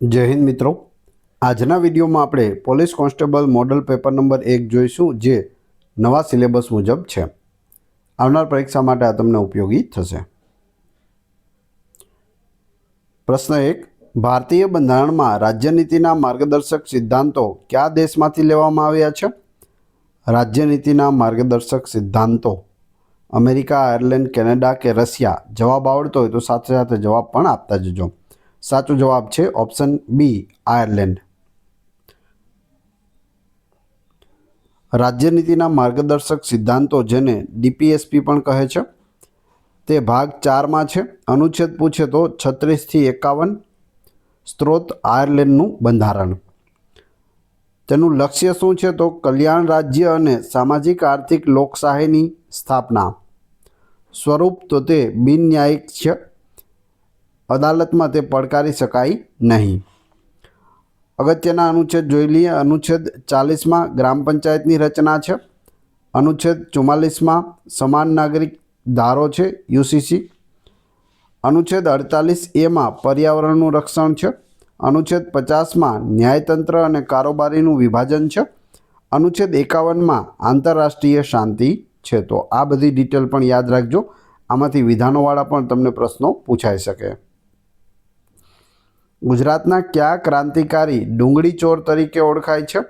જય હિન્દ મિત્રો, આજના વિડીયોમાં આપણે police constable model paper number 1 જોઈશું, જે નવા સિલેબસ મુજબ છે. આવનાર પરીક્ષા માટે આ તમને ઉપયોગી થશે. પ્રશ્ન 1. ભારતીય બંધારણમાં રાજ્યનીતિના માર્ગદર્શક સિદ્ધાંતો કયા દેશમાંથી લેવામાં આવ્યા છે? રાજ્યનીતિના માર્ગદર્શક સિદ્ધાંતો અમેરિકા, આયર્લેન્ડ, કેનેડા કે રશિયા? જવાબ આવડતો હોય તો સાથે સાથે જવાબ પણ આપતા જજો. સાચો જવાબ છે ઓપ્શન બી, આયર્લેન્ડ. રાજ્યનીતિના માર્ગદર્શક સિદ્ધાંતો, જેને ડીપીએસપી પણ કહે છે, તે ભાગ 4માં છે. અનુચ્છેદ પૂછે તો 36 થી 51. સ્ત્રોત આયર્લેન્ડનું બંધારણ. તેનું લક્ષ્ય શું છે તો કલ્યાણ રાજ્ય અને સામાજિક આર્થિક લોકશાહીની સ્થાપના. સ્વરૂપ તો તે બિનન્યાયિક છે. અદાલતમાં તે પડકારી શકાય નહીં. અગત્યના અનુચ્છેદ જોઈ લઈએ. અનુચ્છેદ 40માં ગ્રામ પંચાયતની રચના છે. અનુચ્છેદ 44માં સમાન નાગરિક ધારો છે, યુસીસી. અનુચ્છેદ 48A પર્યાવરણનું રક્ષણ છે. અનુચ્છેદ 50માં ન્યાયતંત્ર અને કારોબારીનું વિભાજન છે. અનુચ્છેદ 51માં આંતરરાષ્ટ્રીય શાંતિ છે. તો આ બધી ડિટેલ પણ યાદ રાખજો. આમાંથી વિધાનોવાળા પણ તમને પ્રશ્નો પૂછાઈ શકે. ગુજરાતના કયા ક્રાંતિકારી ડુંગળી ચોર તરીકે ઓળખાય છે?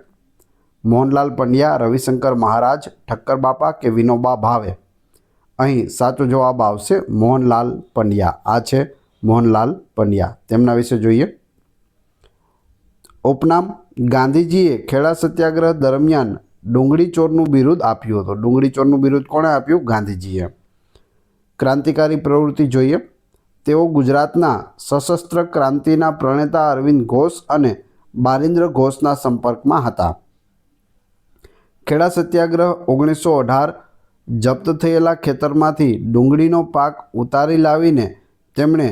મોહનલાલ પંડ્યા, રવિશંકર મહારાજ, ઠક્કર બાપા કે વિનોબા ભાવે? અહીં સાચો જવાબ આવશે મોહનલાલ પંડ્યા. આ છે મોહનલાલ પંડ્યા. તેમના વિશે જોઈએ. ઉપનામ: ગાંધીજીએ ખેડા સત્યાગ્રહ દરમિયાન ડુંગળી ચોરનું બિરુદ આપ્યું હતું. ડુંગળી ચોરનું બિરુદ કોણે આપ્યું? ગાંધીજીએ. ક્રાંતિકારી પ્રવૃત્તિ જોઈએ. તેઓ ગુજરાતના સશસ્ત્ર ક્રાંતિના પ્રણેતા અરવિંદ ઘોષ અને બારિન્દ્ર ઘોષના સંપર્કમાં હતા. ખેડા સત્યાગ્રહ 1918. જપ્ત થયેલા ખેતરમાંથી ડુંગળીનો પાક ઉતારી લાવીને તેમણે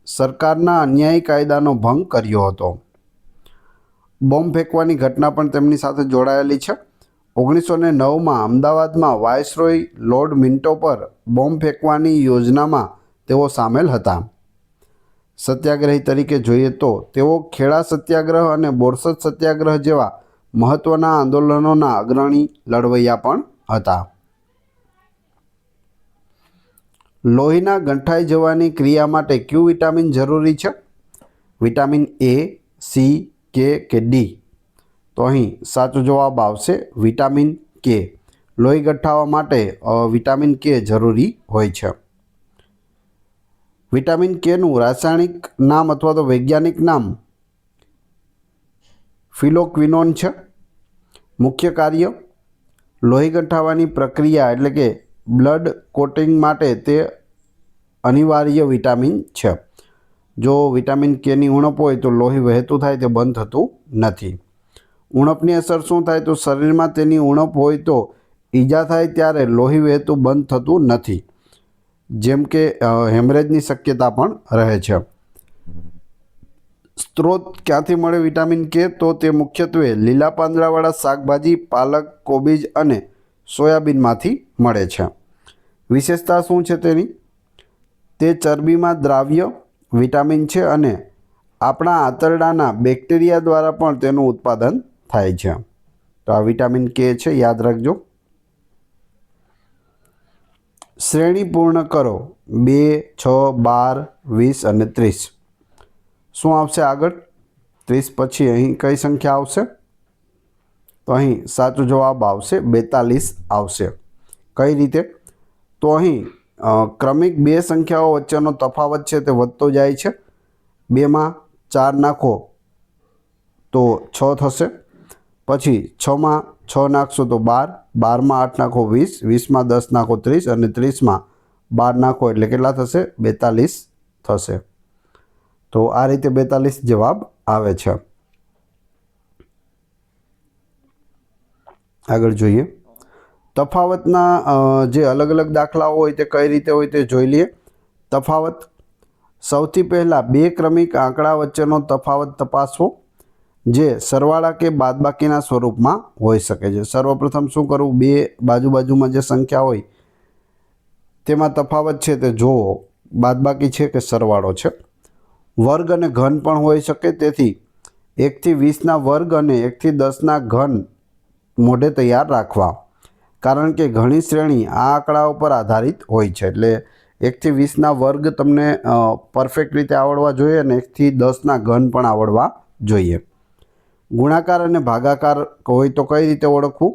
સરકારના અન્યાયી કાયદાનો ભંગ કર્યો હતો. બોમ્બ ફેંકવાની ઘટના પણ તેમની સાથે જોડાયેલી છે. 1909માં અમદાવાદમાં વાયસરોય લોર્ડ મિન્ટો પર બોમ્બ ફેંકવાની યોજનામાં તેઓ સામેલ હતા. સત્યાગ્રહી તરીકે જોઈએ તો તેઓ ખેડા સત્યાગ્રહ અને બોરસદ સત્યાગ્રહ જેવા મહત્ત્વના આંદોલનોના અગ્રણી લડવૈયા પણ હતા. લોહીના ગંઠાઈ જવાની ક્રિયા માટે કયું વિટામિન જરૂરી છે? વિટામિન એ, સી, કે ડી? તો અહીં સાચો જવાબ આવશે વિટામિન કે. લોહી ગંઠાવા માટે વિટામિન કે જરૂરી હોય છે. વિટામિન કેનું રાસાયણિક નામ અથવા તો વૈજ્ઞાનિક નામ ફિલોક્વિનોન છે. મુખ્ય કાર્ય: લોહી ગંઠાવાની પ્રક્રિયા એટલે કે બ્લડ કોટિંગ માટે તે અનિવાર્ય વિટામિન છે. જો વિટામિન કેની ઉણપ હોય તો લોહી વહેતું થાય તે બંધ થતું નથી. ઉણપની અસર શું થાય તો શરીરમાં તેની ઉણપ હોય તો ઈજા થાય ત્યારે લોહી વહેતું બંધ થતું નથી, જેમ કે હેમરેજની શક્યતા પણ રહે છે. સ્ત્રોત ક્યાંથી મળે વિટામિન કે? તો તે મુખ્યત્વે લીલા પાંદડાવાળા શાકભાજી, પાલક, કોબીજ અને સોયાબીનમાંથી મળે છે. વિશેષતા શું છે તેની? તે ચરબીમાં દ્રાવ્ય વિટામિન છે અને આપણા આંતરડાના બેક્ટેરિયા દ્વારા પણ તેનું ઉત્પાદન થાય છે. તો આ વિટામિન કે છે, યાદ રાખજો. શ્રેણી પૂર્ણ કરો. 2, 6, 12, 20 અને 30. શું આવશે આગળ? 30 પછી અહીં કઈ સંખ્યા આવશે? તો અહીં સાચો જવાબ આવશે 42 આવશે. કઈ રીતે? તો અહીં ક્રમિક બે સંખ્યાઓ વચ્ચેનો તફાવત છે તે વધતો જાય છે. 2માં 4 નાખો તો 6 થશે. પછી 6માં 6 નાખશો તો 12, 12માં 8 નાખો 20, 20માં 10 નાખો 30 અને 30માં 12 નાખો એટલે કેટલા થશે? 42 થશે. તો આ રીતે 42 જવાબ આવે છે. આગળ જોઈએ. તફાવતના જે અલગ અલગ દાખલાઓ હોય તે કઈ રીતે હોય તે જોઈ લઈએ. તફાવત: સૌથી પહેલાં બે ક્રમિક આંકડા વચ્ચેનો તફાવત તપાસવો, જે સરવાળા કે બાદબાકીના સ્વરૂપમાં હોઈ શકે છે. સર્વપ્રથમ શું કરવું? બે બાજુમાં જે સંખ્યા હોય તેમાં તફાવત છે તે જોવો, બાદબાકી છે કે સરવાળો છે. વર્ગ અને ઘન પણ હોઈ શકે, તેથી 1 થી 20ના વર્ગ અને 1 થી 10ના ઘન મોઢે તૈયાર રાખવા, કારણ કે ઘણી શ્રેણી આ આંકડાઓ પર આધારિત હોય છે. એટલે 1 થી 20ના વર્ગ તમને પરફેક્ટ રીતે આવડવા જોઈએ અને 1 થી 10ના ઘન પણ આવડવા જોઈએ. ગુણાકાર અને ભાગાકાર હોય તો કઈ રીતે ઓળખવું?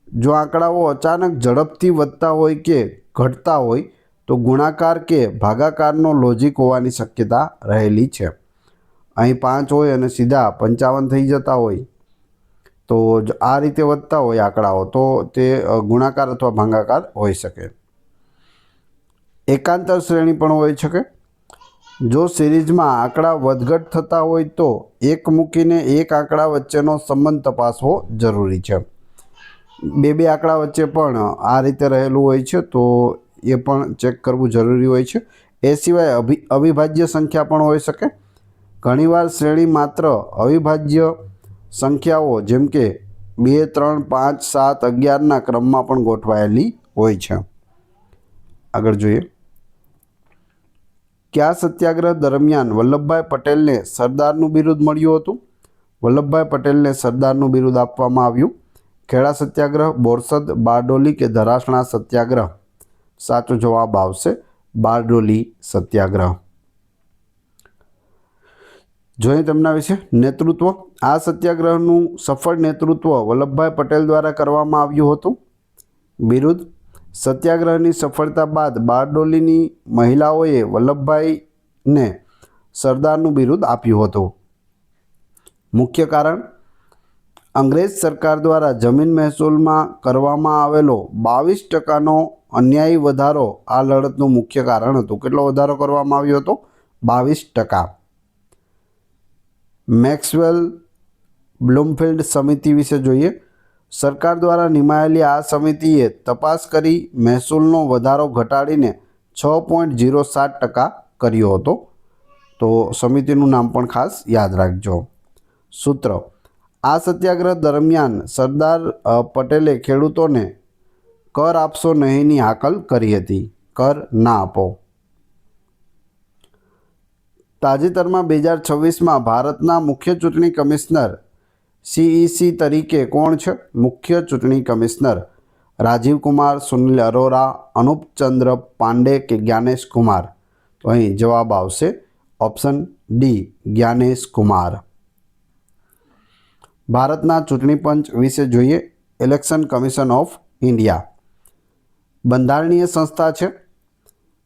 જો આંકડાઓ અચાનક ઝડપથી વધતા હોય કે ઘટતા હોય તો ગુણાકાર કે ભાગાકારનો લોજિક હોવાની શક્યતા રહેલી છે. અહીં 5 હોય અને સીધા 55 થઈ જતા હોય, તો આ રીતે વધતા હોય આંકડાઓ, તો તે ગુણાકાર અથવા ભાગાકાર હોઈ શકે. એકાંતર શ્રેણી પણ હોઈ શકે. જો સિરીઝમાં આંકડા વધઘટ થતા હોય તો એક મૂકીને એક આંકડા વચ્ચેનો સંબંધ તપાસવો જરૂરી છે. બે આંકડા વચ્ચે પણ આ રીતે રહેલું હોય છે, તો એ પણ ચેક કરવું જરૂરી હોય છે. એ સિવાય અવિભાજ્ય સંખ્યા પણ હોઈ શકે. ઘણીવાર શ્રેણી માત્ર અવિભાજ્ય સંખ્યાઓ જેમ કે 2, 3, 5, 7, 11ના ક્રમમાં પણ ગોઠવાયેલી હોય છે. આગળ જોઈએ. કયા સત્યાગ્રહ દરમિયાન વલ્લભભાઈ પટેલને સરદારનું બિરુદ મળ્યું હતું? વલ્લભભાઈ પટેલને સરદારનું બિરુદ આપવામાં આવ્યું. ખેડા સત્યાગ્રહ, બોરસદ, બારડોલી કે ધરાસણા સત્યાગ્રહ? સાચો જવાબ આવશે બારડોલી સત્યાગ્રહ. જોઈએ તેમના વિશે. નેતૃત્વ. આ સત્યાગ્રહનું સફળ નેતૃત્વ વલ્લભભાઈ પટેલ દ્વારા કરવામાં આવ્યું હતું. બિરુદ. સત્યાગ્રહની સફળતા બાદ બારડોલીની મહિલાઓએ વલ્લભભાઈને સરદારનું બિરુદ આપ્યું હતું. મુખ્ય કારણ. અંગ્રેજ સરકાર દ્વારા જમીન મહેસૂલમાં કરવામાં આવેલો 22%નો અન્યાયી વધારો આ લડતનું મુખ્ય કારણ હતું. કેટલો વધારો કરવામાં આવ્યો હતો? 22%. મેક્સવેલ બ્લુમફિલ્ડ સમિતિ વિશે જોઈએ. સરકાર દ્વારા નિમાયેલી આ સમિતિએ તપાસ કરી મહેસૂલનો વધારો ઘટાડીને 6.07% કર્યો હતો. તો સમિતિનું નામ પણ ખાસ યાદ રાખજો. સૂત્ર. આ સત્યાગ્રહ દરમિયાન સરદાર પટેલે ખેડૂતોને કર આપશો નહીંની હાકલ કરી હતી. કર ના આપો. તાજેતરમાં 2026માં ભારતના મુખ્ય ચૂંટણી કમિશનર CEC તરીકે કોણ છે? મુખ્ય ચૂંટણી કમિશનર રાજીવ કુમાર, સુનિલ અરોરા, અનુપ ચંદ્ર પાંડે કે જ્ઞાનેશ કુમાર? તો અહીં જવાબ આવશે ઓપ્શન ડી, જ્ઞાનેશ કુમાર. ભારતના ચૂંટણી પંચ વિશે જોઈએ. ઇલેક્શન કમિશન ઓફ ઇન્ડિયા બંધારણીય સંસ્થા છે.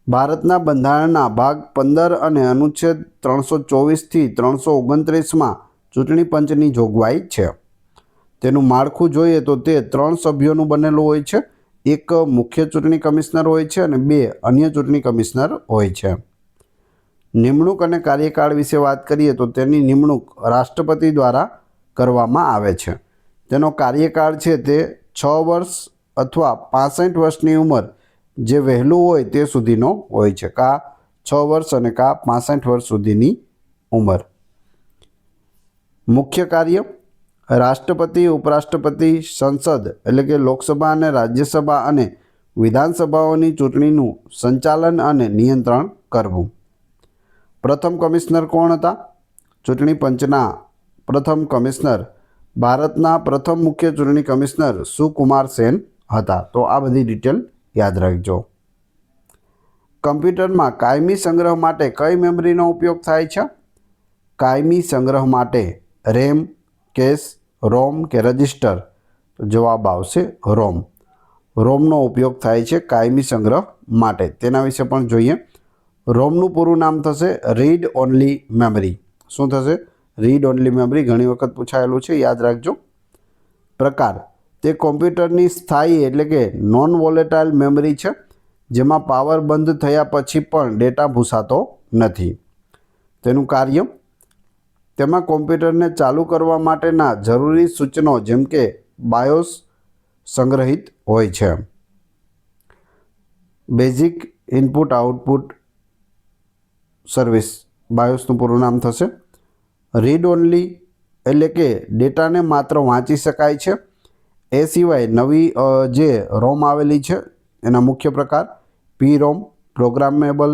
ભારતના બંધારણના ભાગ 15 અને અનુચ્છેદ 324થી 329માં ચૂંટણી પંચની જોગવાઈ છે. તેનું માળખું જોઈએ તો તે 3 સભ્યોનું બનેલું હોય છે. એક મુખ્ય ચૂંટણી કમિશનર હોય છે અને 2 અન્ય ચૂંટણી કમિશનર હોય છે. નિમણૂક અને કાર્યકાળ વિશે વાત કરીએ તો તેની નિમણૂક રાષ્ટ્રપતિ દ્વારા કરવામાં આવે છે. તેનો કાર્યકાળ છે તે 6 વર્ષ અથવા 65 વર્ષની ઉંમર જે વહેલું હોય તે સુધીનો હોય છે. કા 6 વર્ષ અને કા 65 વર્ષ સુધીની ઉંમર. મુખ્ય કાર્ય. રાષ્ટ્રપતિ, ઉપરાષ્ટ્રપતિ, સંસદ એટલે કે લોકસભા અને રાજ્યસભા અને વિધાનસભાઓની ચૂંટણીનું સંચાલન અને નિયંત્રણ કરવું. પ્રથમ કમિશનર કોણ હતા? ચૂંટણી પંચના પ્રથમ કમિશનર ભારતના પ્રથમ મુખ્ય ચૂંટણી કમિશનર સુકુમાર સેન હતા. તો આ બધી ડિટેલ યાદ રાખજો. કમ્પ્યુટરમાં કાયમી સંગ્રહ માટે કઈ મેમરીનો ઉપયોગ થાય છે? કાયમી સંગ્રહ માટે રેમ, કેશ, રોમ કે રજિસ્ટર? તો જવાબ આવશે રોમ. રોમનો ઉપયોગ થાય છે કાયમી સંગ્રહ માટે. તેના વિશે પણ જોઈએ. રોમનું પૂરું નામ થશે રીડ ઓનલી મેમરી. શું થશે? Read only memory. ઘણી વખત પૂછાયેલું છે, યાદ રાખજો. પ્રકાર. તે કોમ્પ્યુટરની સ્થાયી એટલે કે નોન વોલેટાઇલ મેમરી છે જેમાં પાવર બંધ થયા પછી પણ ડેટા ભૂસાતો નથી. તેનું કાર્ય. તેમાં કોમ્પ્યુટરને ચાલુ કરવા માટેના જરૂરી સૂચનો જેમ કે બાયોસ સંગ્રહિત હોય છે. બેઝિક ઇનપુટ આઉટપુટ સર્વિસ બાયોસનું પૂરું નામ થશે. રીડ ઓનલી એટલે કે ડેટાને માત્ર વાંચી શકાય છે. એ સિવાય નવી જે રોમ આવેલી છે એના મુખ્ય પ્રકાર PROM programmable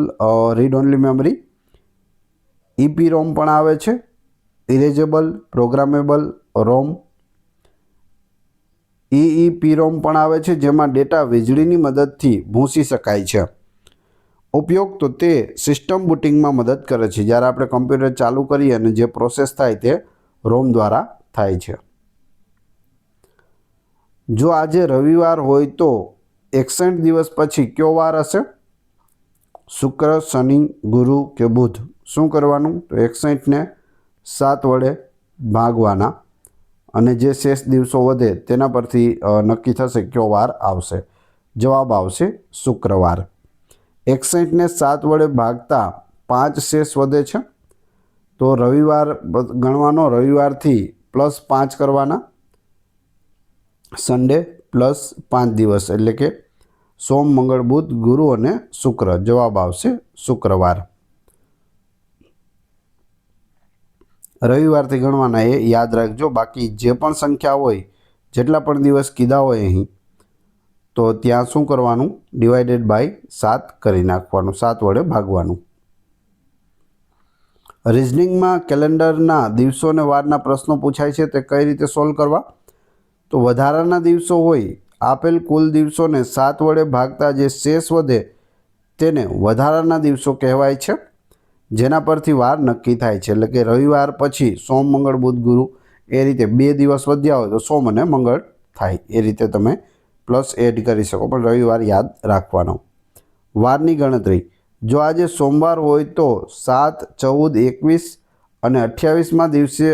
read only memory, EPROM પણ આવે છે, ઇરેઝેબલ પ્રોગ્રામેબલ રોમ. EEPROM પણ આવે છે, જેમાં ડેટા વીજળીની મદદથી ભૂંસી શકાય છે. ઉપયોગ તો તે સિસ્ટમ બુટિંગમાં મદદ કરે છે. જ્યારે આપણે કમ્પ્યુટર ચાલુ કરીએ અને જે પ્રોસેસ થાય તે રોમ દ્વારા થાય છે. જો આજે રવિવાર હોય તો 61 દિવસ પછી કયો વાર હશે? શુક્ર, શનિ, ગુરુ કે બુધ? શું કરવાનું? તો 61 ને 7 વડે ભાગવાના અને જે શેષ દિવસો વધે તેના પરથી નક્કી થશે કયો વાર આવશે. જવાબ આવશે શુક્રવાર. 61 ને 7 વડે ભાગતા 5 શેષ વધે છે, તો રવિવાર ગણવાનો. રવિવારથી +5 કરવાના, સન્ડે +5 દિવસ એટલે કે સોમ, મંગળ, બુધ, ગુરુ અને શુક્ર. જવાબ આવશે શુક્રવાર. રવિવારથી ગણવાના એ યાદ રાખજો. બાકી જે પણ સંખ્યા હોય, જેટલા પણ દિવસ કીધા હોય અહીં, તો ત્યાં શું કરવાનું? ડિવાઇડેડ બાય 7 કરી નાખવાનું, 7 વડે ભાગવાનું. રિઝનિંગમાં કેલેન્ડરના દિવસો અને વારના પ્રશ્નો પૂછાય છે, તે કઈ રીતે સોલ્વ કરવા? તો વધારાના દિવસો હોય, આપેલ કુલ દિવસોને 7 વડે ભાગતા જે શેષ વધે તેને વધારાના દિવસો કહેવાય છે, જેના પરથી વાર નક્કી થાય છે. એટલે કે રવિવાર પછી સોમ, મંગળ, બુધ, ગુરુ એ રીતે 2 દિવસ વધ્યા હોય તો સોમ અને મંગળ થાય. એ રીતે તમે પ્લસ એડ કરી શકો, પણ રવિવાર યાદ રાખવાનો. વારની ગણતરી. જો આજે સોમવાર હોય તો 7, 14, 21 અને 28માં દિવસે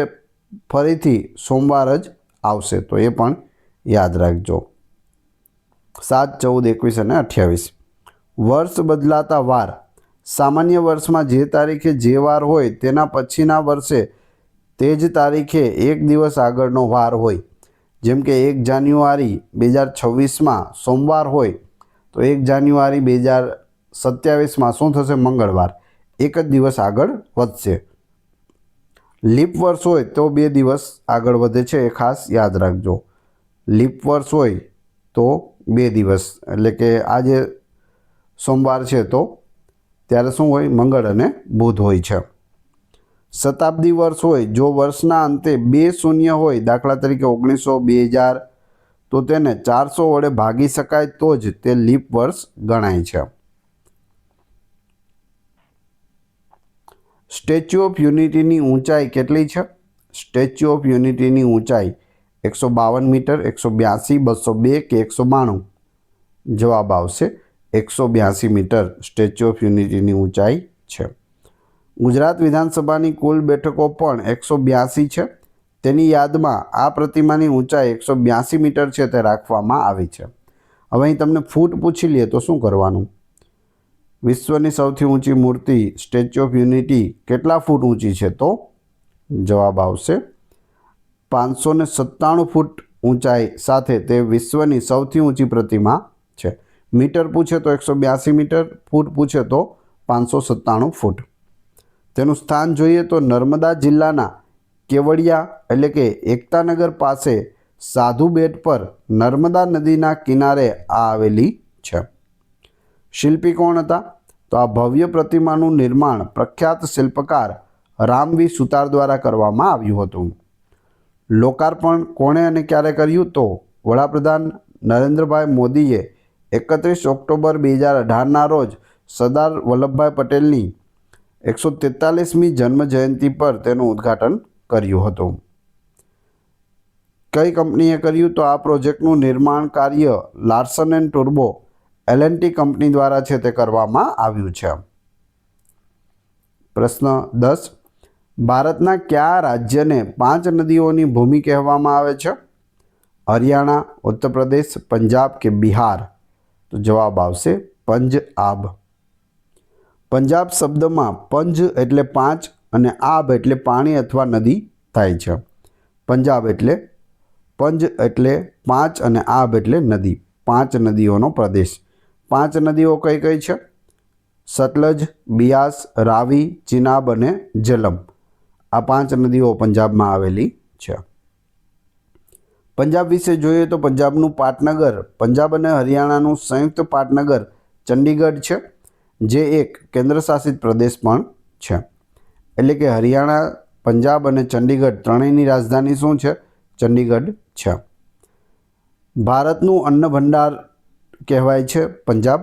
ફરીથી સોમવાર જ આવશે, તો એ પણ યાદ રાખજો. 7, 14, 21 અને 28. વર્ષ બદલાતા વાર. સામાન્ય વર્ષમાં જે તારીખે જે વાર હોય તેના પછીના વર્ષે તે જ તારીખે એક દિવસ આગળનો વાર હોય. જેમ કે 1 જાન્યુઆરી 2026માં સોમવાર હોય તો 1 જાન્યુઆરી 2027માં શું થશે? મંગળવાર. એક જ દિવસ આગળ વધશે. લીપ વર્ષ હોય તો 2 દિવસ આગળ વધે છે, એ ખાસ યાદ રાખજો. લીપ વર્ષ હોય તો 2 દિવસ, એટલે કે આજે સોમવાર છે તો ત્યારે શું હોય? મંગળ અને બુધ હોય છે. શતાબ્દી વર્ષ હોય, જો વર્ષના અંતે 2 શૂન્ય હોય, દાખલા તરીકે 1900, 2000, તો તેને 400 વડે ભાગી શકાય તો જ તે લીપ વર્ષ ગણાય છે. સ્ટેચ્યુ ઓફ યુનિટીની ઊંચાઈ કેટલી છે? સ્ટેચ્યુ ઓફ યુનિટીની ઊંચાઈ 152 મીટર, 182, 202 કે 192? જવાબ આવશે 182 મીટર સ્ટેચ્યુ ઓફ યુનિટીની ઊંચાઈ છે. ગુજરાત વિધાનસભાની કુલ બેઠકો પણ 182 છે. તેની યાદમાં આ પ્રતિમાની ઊંચાઈ 182 મીટર છે તે રાખવામાં આવી છે. હવે અહીં તમને ફૂટ પૂછી લે તો શું કરવાનું? વિશ્વની સૌથી ઊંચી મૂર્તિ સ્ટેચ્યુ ઓફ યુનિટી કેટલા ફૂટ ઊંચી છે? તો જવાબ આવશે 597 ફૂટ ઊંચાઈ સાથે તે વિશ્વની સૌથી ઊંચી પ્રતિમા છે. મીટર પૂછે તો 182 મીટર, ફૂટ પૂછે તો 597 ફૂટ. તેનું સ્થાન જોઈએ તો નર્મદા જિલ્લાના કેવડિયા એટલે કે એકતાનગર પાસે સાધુ બેટ પર નર્મદા નદીના કિનારે આવેલી છે. શિલ્પી કોણ હતા? તો આ ભવ્ય પ્રતિમાનું નિર્માણ પ્રખ્યાત શિલ્પકાર રામવી સુતાર દ્વારા કરવામાં આવ્યું હતું. લોકાર્પણ કોણે અને ક્યારે કર્યું? તો વડાપ્રધાન નરેન્દ્રભાઈ મોદીએ 31 ઓક્ટોબર 2018ના રોજ સરદાર વલ્લભભાઈ પટેલની 143મી જન્મ જયંતિ પર તેનું ઉદ્ઘાટન કર્યું હતું. કઈ કંપનીએ કર્યું? તો આ પ્રોજેક્ટનું નિર્માણ કાર્ય Larsen and turbo L&T company દ્વારા છે તે કરવામાં આવ્યું છે. પ્રશ્ન 10. ભારતના કયા રાજ્યને 5 નદીઓની ભૂમિ કહેવામાં આવે છે? હરિયાણા, ઉત્તર પ્રદેશ, પંજાબ કે બિહાર? તો જવાબ આવશે પંજાબ. પંજાબ શબ્દમાં પંજ એટલે 5 અને આબ એટલે પાણી અથવા નદી થાય છે. પંજાબ એટલે પંજ એટલે 5 અને આબ એટલે નદી, 5 નદીઓનો પ્રદેશ. 5 નદીઓ કઈ કઈ છે? સતલજ, બિયાસ, રાવી, ચિનાબ અને જેલમ. આ 5 નદીઓ પંજાબમાં આવેલી છે. પંજાબ વિશે જોઈએ તો પંજાબનું પાટનગર પંજાબ અને હરિયાણાનું સંયુક્ત પાટનગર ચંડીગઢ છે, જે એક કેન્દ્રશાસિત પ્રદેશ પણ છે. એટલે કે હરિયાણા, પંજાબ અને ચંડીગઢ ત્રણેયની રાજધાની શું છે? ચંડીગઢ છે. ભારતનું અન્ન ભંડાર કહેવાય છે પંજાબ.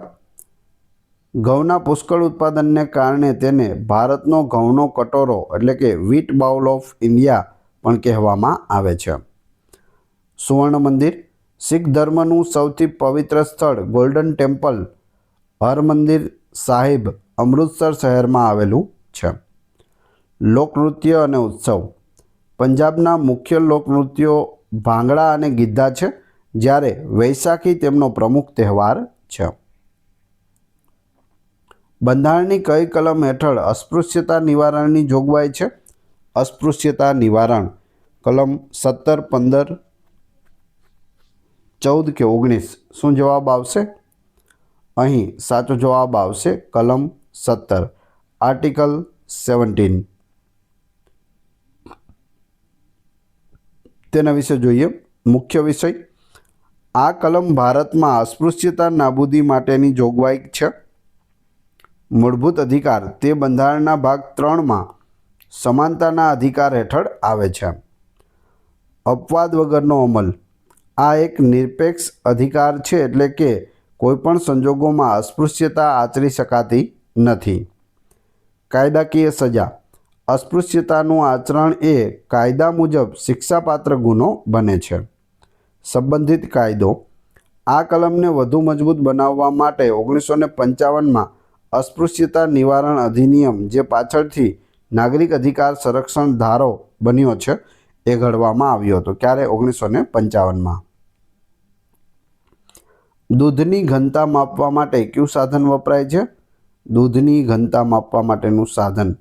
ઘઉંના પુષ્કળ ઉત્પાદનને કારણે તેને ભારતનો ઘઉંનો કટોરો એટલે કે વ્હીટ બાઉલ ઓફ ઇન્ડિયા પણ કહેવામાં આવે છે. સુવર્ણ મંદિર. શીખ ધર્મનું સૌથી પવિત્ર સ્થળ ગોલ્ડન ટેમ્પલ હરમંદિર સાહિબ અમૃતસર શહેરમાં આવેલું છે. લોકનૃત્ય અને ઉત્સવ. પંજાબના મુખ્ય લોકનૃત્યો ભાંગડા અને ગિદ્ધા છે, જ્યારે વૈશાખી તેમનો પ્રમુખ તહેવાર છે. બંધારણની કઈ કલમ હેઠળ અસ્પૃશ્યતા નિવારણની જોગવાઈ છે? અસ્પૃશ્યતા નિવારણ કલમ 17, 15, 14 કે 19? શું જવાબ આવશે? અહીં સાચો જવાબ આવશે કલમ 17, આર્ટિકલ 17. તેના વિશે જોઈએ. મુખ્ય વિષય. આ કલમ ભારતમાં અસ્પૃશ્યતા નાબૂદી માટેની જોગવાઈ છે. મૂળભૂત અધિકાર. તે બંધારણના ભાગ 3માં સમાનતાના અધિકાર હેઠળ આવે છે. અપવાદ વગરનો અમલ. આ એક નિરપેક્ષ અધિકાર છે, એટલે કે કોઈપણ સંજોગોમાં અસ્પૃશ્યતા આચરી શકાતી નથી. કાયદાકીય સજા. અસ્પૃશ્યતાનું આચરણ એ કાયદા મુજબ શિક્ષાપાત્ર ગુનો બને છે. સંબંધિત કાયદો. આ કલમને વધુ મજબૂત બનાવવા માટે 1955માં અસ્પૃશ્યતા નિવારણ અધિનિયમ, જે પાછળથી નાગરિક અધિકાર સંરક્ષણ ધારો બન્યો છે, એ ઘડવામાં આવ્યો હતો. ક્યારે? 1955માં. દૂધની ઘનતા માપવા માટે કયું સાધન વપરાય છે? દૂધની ઘનતા માપવા માટેનું સાધન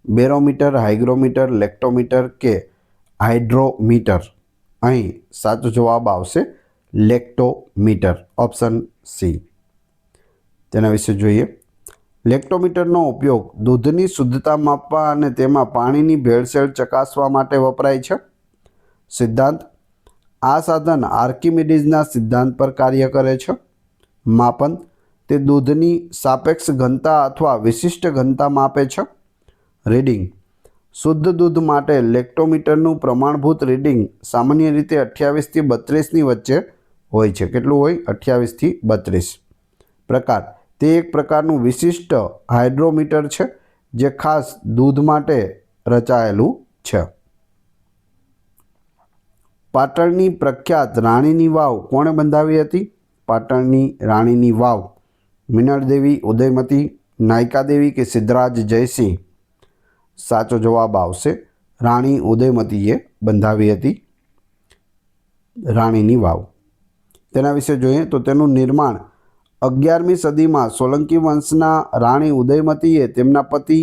બેરોમીટર, હાઇગ્રોમીટર, લેક્ટોમીટર કે હાઇડ્રોમીટર? અહીં સાચો જવાબ આવશે લેક્ટોમીટર, ઓપ્શન સી. તેના વિશે જોઈએ. લેક્ટોમીટરનો ઉપયોગ દૂધની શુદ્ધતા માપવા અને તેમાં પાણીની ભેળસેળ ચકાસવા માટે વપરાય છે. સિદ્ધાંત. આ સાધન આર્કિમિડીઝના સિદ્ધાંત પર કાર્ય કરે છે. માપન. તે દૂધની સાપેક્ષ ઘનતા અથવા વિશિષ્ટ ઘનતા માપે છે. રીડિંગ. શુદ્ધ દૂધ માટે લેક્ટોમીટરનું પ્રમાણભૂત રીડિંગ સામાન્ય રીતે 28 થી 32ની વચ્ચે હોય છે. કેટલું હોય? 28 થી 32. પ્રકાર. તે એક પ્રકારનું વિશિષ્ટ હાઇડ્રોમીટર છે, જે ખાસ દૂધ માટે રચાયેલું છે. પાટણની પ્રખ્યાત રાણીની વાવ કોણે બંધાવી હતી? પાટણની રાણીની વાવ મિનળદેવી, ઉદયમતી, નાયકાદેવી કે સિદ્ધરાજ જયસિંહ? સાચો જવાબ આવશે રાણી ઉદયમતીએ બંધાવી હતી રાણીની વાવ. તેના વિશે જોઈએ તો તેનું નિર્માણ 11મી સદીમાં સોલંકી વંશના રાણી ઉદયમતીએ તેમના પતિ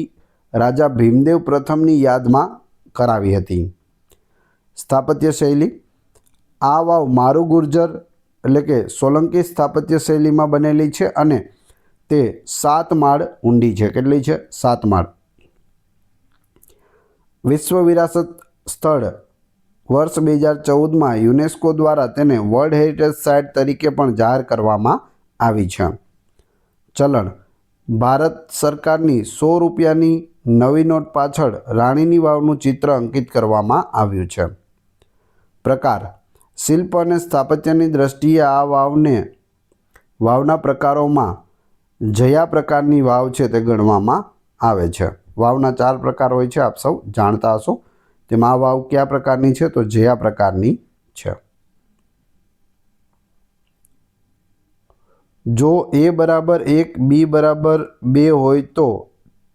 રાજા ભીમદેવ પ્રથમની યાદમાં કરાવી હતી. સ્થાપત્ય શૈલી. આ વાવ મારુ ગુર્જર એટલે કે સોલંકી સ્થાપત્ય શૈલીમાં બનેલી છે અને તે 7 માળ ઊંડી છે. કેટલી છે? 7 માળ. વિશ્વ વિરાસત સ્થળ વર્ષ 2014માં યુનેસ્કો દ્વારા તેને વર્લ્ડ હેરિટેજ સાઇટ તરીકે પણ જાહેર કરવામાં આવી છે. ચલણ. ભારત સરકારની 100 રૂપિયાની નવી નોટ પાછળ રાણીની વાવનું ચિત્ર અંકિત કરવામાં આવ્યું છે. પ્રકાર. શિલ્પ અને સ્થાપત્યની દ્રષ્ટિએ આ વાવના પ્રકારોમાં જયા પ્રકારની વાવ છે તે ગણવામાં આવે છે. વાવના 4 પ્રકાર હોય છે, આપ સૌ જાણતા હશો. તેમાં આ વાવ કયા પ્રકારની છે? તો જયા પ્રકારની છે. જો A બરાબર 1, B બરાબર 2 હોય તો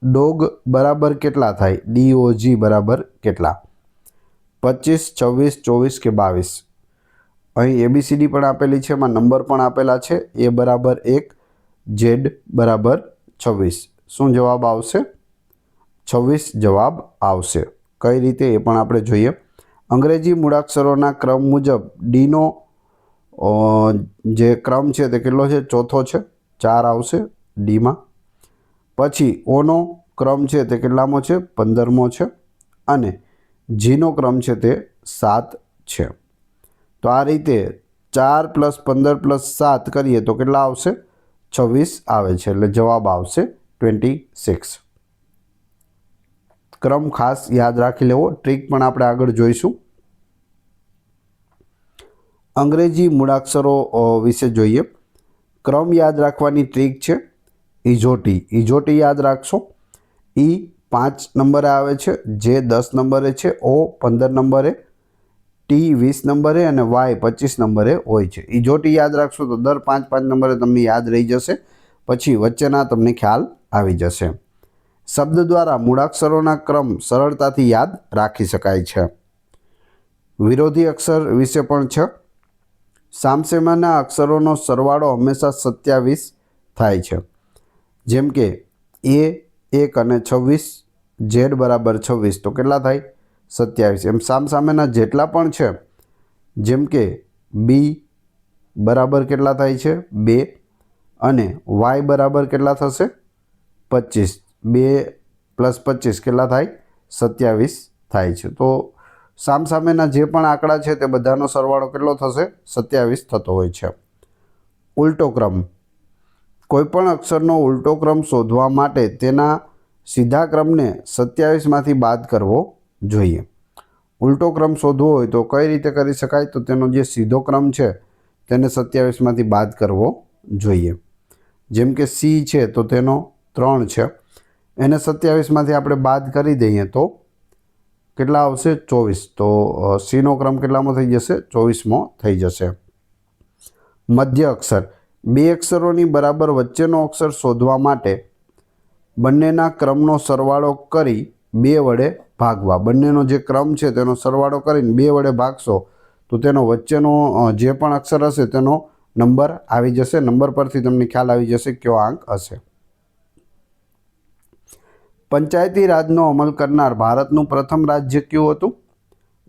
ડોગ બરાબર કેટલા થાય? DOG બરાબર કેટલા? 25, 26, 24 કે 22? અહીં ABCD પણ આપેલી છે, એમાં નંબર પણ આપેલા છે. A બરાબર 1, Z બરાબર 26. શું જવાબ આવશે? 26 જવાબ આવશે. કઈ રીતે એ પણ આપણે જોઈએ. અંગ્રેજી મૂળાક્ષરોના ક્રમ મુજબ ડીનો જે ક્રમ છે તે કેટલો છે? ચોથો છે, 4 આવશે ડીમાં. પછી ઓનો ક્રમ છે તે કેટલામો છે? 15મો છે. અને જીનો ક્રમ છે તે 7 છે. તો આ રીતે 4 + 15 + 7 કરીએ તો કેટલા આવશે? 26 આવે છે. એટલે જવાબ આવશે 26. ક્રમ ખાસ યાદ રાખી લેવો. ટ્રીક પણ આપણે આગળ જોઈશું. અંગ્રેજી મૂળાક્ષરો વિશે જોઈએ. ક્રમ યાદ રાખવાની ટ્રીક છે ઇજોટી. ઇજોટી યાદ રાખશો. ઈ 5 નંબરે આવે છે, જે 10 નંબરે છે, ઓ 15 નંબરે, ટી 20 નંબરે અને વાય 25 નંબરે હોય છે. ઇજોટી યાદ રાખશો તો દર 5-5 નંબરે તમને યાદ રહી જશે. પછી વચ્ચેના તમને ખ્યાલ આવી જશે. શબ્દ દ્વારા મૂળાક્ષરોના ક્રમ સરળતાથી યાદ રાખી શકાય છે. વિરોધી અક્ષર વિશે પણ છે. સામસામેના અક્ષરોનો સરવાળો હંમેશા 27 થાય છે. જેમ કે એ 1 અને 26, ઝેડ બરાબર 26, તો કેટલા થાય? 27. એમ સામસામેના જેટલા પણ છે, જેમ કે બી બરાબર કેટલા થાય છે? 2 અને વાય બરાબર કેટલા થશે? 25. 2 + 25 કેટલા થાય? 27 થાય છે. તો સામસામેના જે પણ આંકડા છે તે બધાનો સરવાળો કેટલો થશે? 27 થતો હોય છે. ઉલટો ક્રમ. કોઈપણ અક્ષરનો ઉલટો ક્રમ શોધવા માટે તેના સીધા ક્રમને 27માંથી બાદ કરવો જોઈએ. ઉલટો ક્રમ શોધવો હોય તો કઈ રીતે કરી શકાય? તો તેનો જે સીધો ક્રમ છે તેને 27માંથી બાદ કરવો જોઈએ. જેમ કે સી છે તો તેનો 3 છે, એને 27માંથી આપણે બાદ કરી દઈએ તો કેટલા આવશે? 24. તો સીનો ક્રમ કેટલામો થઈ જશે? 24મો થઈ જશે. મધ્ય અક્ષર. 2 અક્ષરોની બરાબર વચ્ચેનો અક્ષર શોધવા માટે બંનેના ક્રમનો સરવાળો કરી 2 વડે ભાગવા. બંનેનો જે ક્રમ છે તેનો સરવાળો કરીને 2 વડે ભાગશો તો તેનો વચ્ચેનો જે પણ અક્ષર હશે તેનો નંબર આવી જશે. નંબર પરથી તમને ખ્યાલ આવી જશે કયો આંક હશે. પંચાયતી રાજનો અમલ કરનાર ભારતનું પ્રથમ રાજ્ય કયું હતું?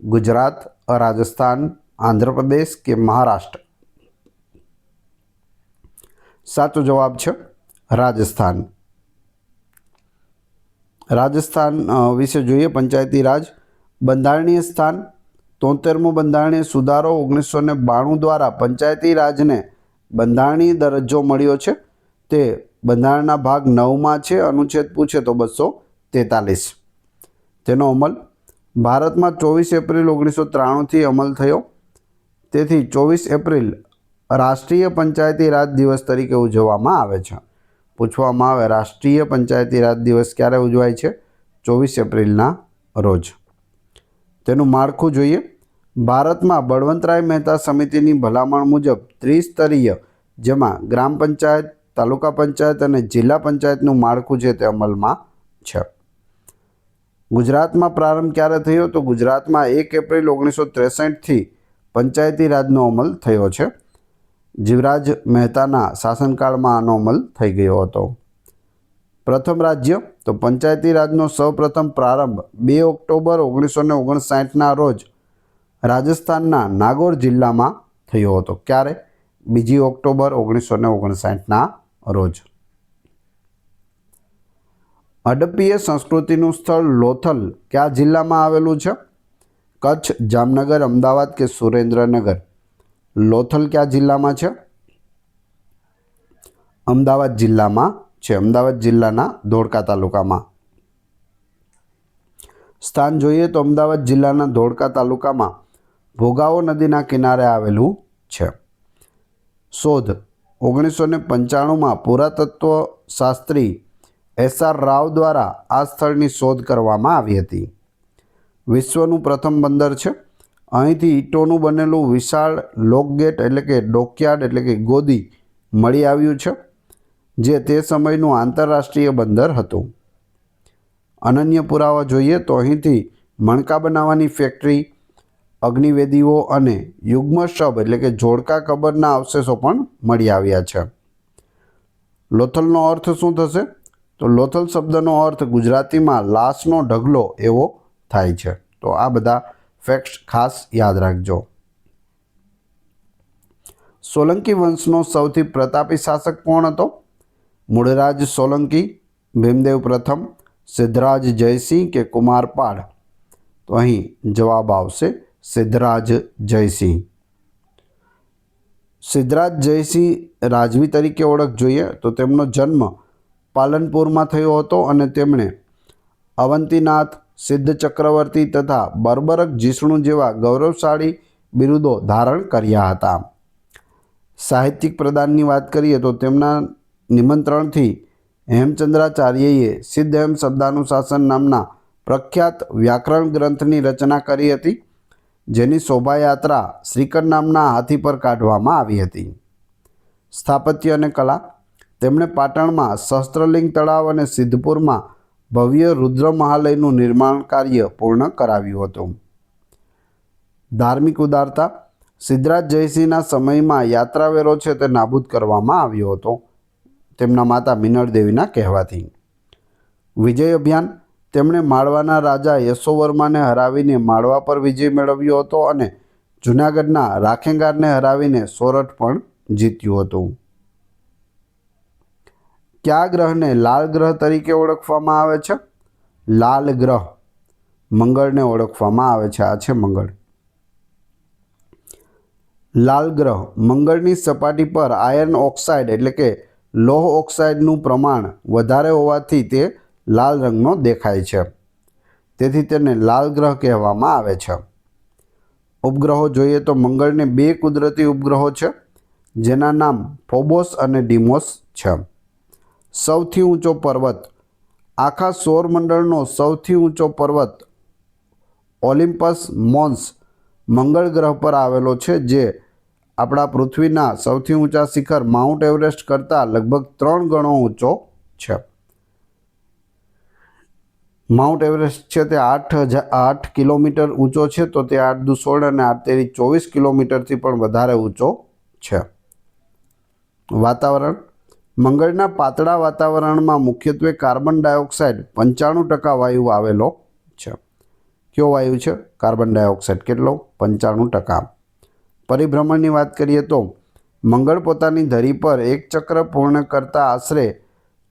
ગુજરાત, રાજસ્થાન, આંધ્રપ્રદેશ કે મહારાષ્ટ્ર? સાચો જવાબ છે રાજસ્થાન. રાજસ્થાન વિશે જોઈએ. પંચાયતી રાજ. બંધારણીય સ્થાન. 73મો બંધારણીય સુધારો 1992 દ્વારા પંચાયતી રાજને બંધારણીય દરજ્જો મળ્યો છે. તે બંધારણના ભાગ 9માં છે. અનુચ્છેદ પૂછે તો 243. તેનો અમલ ભારતમાં 24 એપ્રિલ 1993થી અમલ થયો. તેથી 24 એપ્રિલ રાષ્ટ્રીય પંચાયતી રાજ દિવસ તરીકે ઉજવવામાં આવે છે. પૂછવામાં આવે રાષ્ટ્રીય પંચાયતી રાજ દિવસ ક્યારે ઉજવાય છે? 24 એપ્રિલના રોજ. તેનું માળખું જોઈએ. ભારતમાં બળવંતરાય મહેતા સમિતિની ભલામણ મુજબ ત્રિસ્તરીય, જેમાં ગ્રામ પંચાયત, તાલુકા પંચાયત અને જિલ્લા પંચાયતનું માળખું છે તે અમલમાં છે. ગુજરાતમાં પ્રારંભ ક્યારે થયો? તો ગુજરાતમાં 1 એપ્રિલ 1963થી પંચાયતી રાજનો અમલ થયો છે. જીવરાજ મહેતાના શાસનકાળમાં આનો અમલ થઈ ગયો હતો. પ્રથમ રાજ્ય. તો પંચાયતી રાજનો સૌપ્રથમ પ્રારંભ 2 ઓક્ટોબર 1959ના રોજ રાજસ્થાનના નાગોર જિલ્લામાં થયો હતો. ક્યારે? 2 ઓક્ટોબર 1959ના રોજ. હડપ્પીય સંસ્કૃતિનું સ્થળ લોથલ કયા જિલ્લામાં આવેલું છે? કચ્છ, જામનગર, અમદાવાદ કે સુરેન્દ્રનગર? લોથલ કયા જિલ્લામાં છે? અમદાવાદ જિલ્લામાં છે. અમદાવાદ જિલ્લાના ધોળકા તાલુકામાં. સ્થાન જોઈએ તો અમદાવાદ જિલ્લાના ધોળકા તાલુકામાં ભોગાવો નદીના કિનારે આવેલું છે. શોધ. 1995માં પુરાતત્વ શાસ્ત્રી SR રાવ દ્વારા આ સ્થળની શોધ કરવામાં આવી હતી. વિશ્વનું પ્રથમ બંદર છે. અહીંથી ઈંટોનું બનેલું વિશાળ લોકગેટ એટલે કે ડોકયાર્ડ એટલે કે ગોદી મળી આવ્યું છે, જે તે સમયનું આંતરરાષ્ટ્રીય બંદર હતું. અનન્ય પુરાવા જોઈએ તો અહીંથી મણકા બનાવવાની ફેક્ટરી, અગ્નિવેદીઓ અને યુગ્મ શબ એટલે કે જોડકા કબરના અવશેષો પણ મળી આવ્યા છે. લોથલનો અર્થ શું થશે? તો લોથલ શબ્દનો અર્થ ગુજરાતીમાં લાશનો ઢગલો એવો થાય છે. તો આ બધા ફેક્ટ્સ ખાસ યાદ રાખજો. સોલંકી વંશનો સૌથી પ્રતાપી શાસક કોણ હતો? મૂળરાજ સોલંકી, ભીમદેવ પ્રથમ, સિદ્ધરાજ જયસિંહ કે કુમારપાળ? તો અહીં જવાબ આવશે સિદ્ધરાજ જયસિંહ. સિદ્ધરાજ જયસિંહ રાજવી તરીકે ઓળખ જોઈએ તો તેમનો જન્મ પાલનપુરમાં થયો હતો અને તેમણે અવંતીનાથ, સિદ્ધ ચક્રવર્તી તથા બર્બરક જીષ્ણુ જેવા ગૌરવશાળી બિરુદો ધારણ કર્યા હતા. સાહિત્યિક પ્રદાનની વાત કરીએ તો તેમના નિમંત્રણથી હેમચંદ્રાચાર્યએ સિદ્ધહેમ શબ્દાનુશાસન નામના પ્રખ્યાત વ્યાકરણ ગ્રંથની રચના કરી હતી, જેની શોભાયાત્રા શ્રીકર નામના હાથી પર કાઢવામાં આવી હતી. સ્થાપત્ય અને કલા. તેમણે પાટણમાં સહસ્ત્રલિંગ તળાવ અને સિદ્ધપુરમાં ભવ્ય રુદ્ર મહાલયનું નિર્માણ કાર્ય પૂર્ણ કરાવ્યું હતું. ધાર્મિક ઉદારતા. સિદ્ધરાજ જયસિંહના સમયમાં યાત્રાવેરો છે તે નાબૂદ કરવામાં આવ્યો હતો, તેમના માતા મિનળ દેવીના કહેવાથી. વિજય અભિયાન. તેમણે માળવાના રાજા યશોવર્માને હરાવીને માળવા પર વિજય મેળવ્યો હતો અને જૂનાગઢના રાખેંગારને હરાવીને સોરઠ પણ જીત્યું હતું. કયા ગ્રહને લાલ ગ્રહ તરીકે ઓળખવામાં આવે છે? લાલ ગ્રહ મંગળને ઓળખવામાં આવે છે. આ છે મંગળ. લાલ ગ્રહ મંગળની સપાટી પર આયર્ન ઓક્સાઇડ એટલે કે લોહ ઓક્સાઇડનું પ્રમાણ વધારે હોવાથી તે લાલ રંગનો દેખાય છે, તેથી તેને લાલ ગ્રહ કહેવામાં આવે છે. ઉપગ્રહો જોઈએ તો મંગળને 2 કુદરતી ઉપગ્રહો છે, જેના નામ ફોબોસ અને ડીમોસ છે. સૌથી ઊંચો પર્વત. આખા સૌરમંડળનો સૌથી ઊંચો પર્વત ઓલિમ્પસ મોન્સ મંગળ ગ્રહ પર આવેલો છે, જે આપણા પૃથ્વીના સૌથી ઊંચા શિખર માઉન્ટ એવરેસ્ટ કરતાં લગભગ 3 ગણો ઊંચો છે. માઉન્ટ એવરેસ્ટ છે તે 8 કિલોમીટર ઊંચો છે, તો તે 8 દુ 16 અને 8 તેરી 24 કિલોમીટરથી પણ વધારે ઊંચો છે. વાતાવરણ. મંગળના પાતળા વાતાવરણમાં મુખ્યત્વે કાર્બન ડાયોક્સાઇડ 95% વાયુ આવેલો છે. કયો વાયુ છે? Carbon dioxide. કેટલો? 95%. પરિભ્રમણની વાત કરીએ તો મંગળ પોતાની ધરી પર એક ચક્ર પૂર્ણ કરતાં આશરે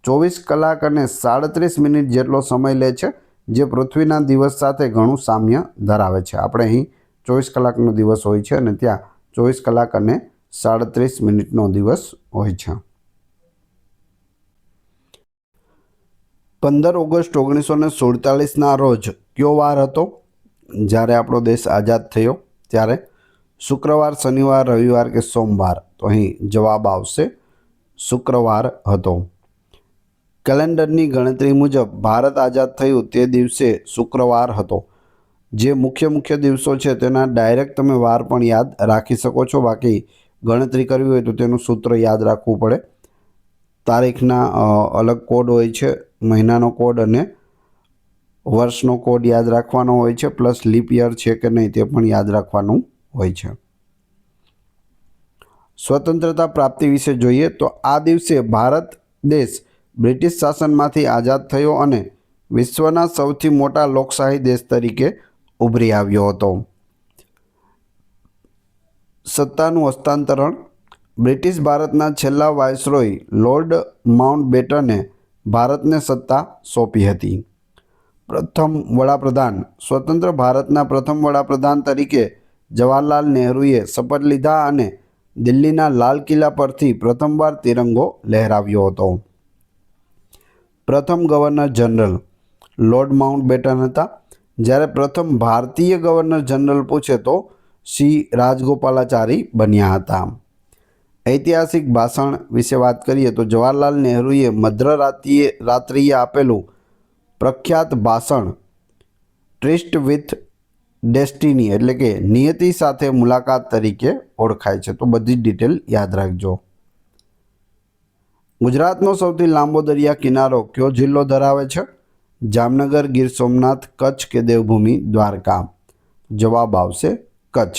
24 કલાક અને 37 મિનિટ જેટલો સમય લે છે, જે પૃથ્વીના દિવસ સાથે ઘણું સામ્ય ધરાવે છે. આપણે અહીં 24 કલાકનો દિવસ હોય છે અને ત્યાં 24 કલાક અને 37 મિનિટનો દિવસ હોય છે. 15 ઓગસ્ટ 1947ના રોજ કયો વાર હતો? જ્યારે આપણો દેશ આઝાદ થયો ત્યારે. શુક્રવાર, શનિવાર, રવિવાર કે સોમવાર? તો અહીં જવાબ આવશે શુક્રવાર હતો. કેલેન્ડરની ગણતરી મુજબ ભારત આઝાદ થયું તે દિવસે શુક્રવાર હતો. જે મુખ્ય દિવસો છે તેના ડાયરેક્ટ તમે વાર પણ યાદ રાખી શકો છો, બાકી ગણતરી કરવી હોય તો તેનું સૂત્ર યાદ રાખવું પડે. તારીખના અલગ કોડ હોય છે, મહિનાનો કોડ અને વર્ષનો કોડ યાદ રાખવાનો હોય છે, પ્લસ લીપ યર છે કે નહીં તે પણ યાદ રાખવાનું હોય છે. સ્વતંત્રતા પ્રાપ્તિ વિશે જોઈએ તો આ દિવસે ભારત દેશ બ્રિટિશ શાસનમાંથી આઝાદ થયો અને વિશ્વના સૌથી મોટા લોકશાહી દેશ તરીકે ઉભરી આવ્યો હતો. સત્તાનું હસ્તાંતરણ. બ્રિટિશ ભારતના છેલ્લા વાઇસરોય લોર્ડ માઉન્ટબેટને ભારતને સત્તા સોંપી હતી. પ્રથમ વડાપ્રધાન. સ્વતંત્ર ભારતના પ્રથમ વડાપ્રધાન તરીકે જવાહરલાલ નહેરુએ શપથ લીધા અને દિલ્હીના લાલ કિલ્લા પરથી પ્રથમવાર તિરંગો લહેરાવ્યો હતો. પ્રથમ ગવર્નર જનરલ લોર્ડ માઉન્ટબેટન હતા. જ્યારે પ્રથમ ભારતીય ગવર્નર જનરલ પૂછે તો શ્રી રાજગોપાલાચારી બન્યા હતા. ઐતિહાસિક ભાષણ વિશે વાત કરીએ તો જવાહરલાલ નહેરુએ મધ્યરાત્રિએ આપેલું પ્રખ્યાત ભાષણ ટ્રીસ્ટ વિથ ડેસ્ટિની એટલે કે નિયતિ સાથે મુલાકાત તરીકે ઓળખાય છે. તો બધી જ ડિટેલ યાદ રાખજો. ગુજરાતનો સૌથી લાંબો દરિયા કિનારો કયો જિલ્લો ધરાવે છે? જામનગર, ગીર સોમનાથ, કચ્છ કે દેવભૂમિ દ્વારકા? જવાબ આવશે કચ્છ.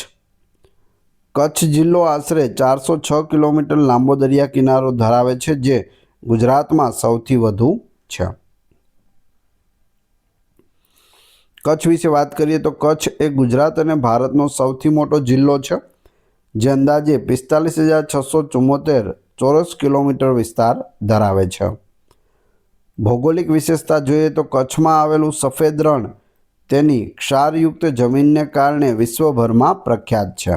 કચ્છ જિલ્લો આશરે 406 કિલોમીટર લાંબો દરિયા કિનારો ધરાવે છે, જે ગુજરાતમાં સૌથી વધુ છે. કચ્છ વિશે વાત કરીએ તો કચ્છ એ ગુજરાત અને ભારતનો સૌથી મોટો જિલ્લો છે, જે અંદાજે 45,674 ચોરસ કિલોમીટર વિસ્તાર ધરાવે છે. ભૌગોલિક વિશેષતા જોઈએ તો કચ્છમાં આવેલું સફેદ રણ તેની ક્ષારયુક્ત જમીનને કારણે વિશ્વભરમાં પ્રખ્યાત છે.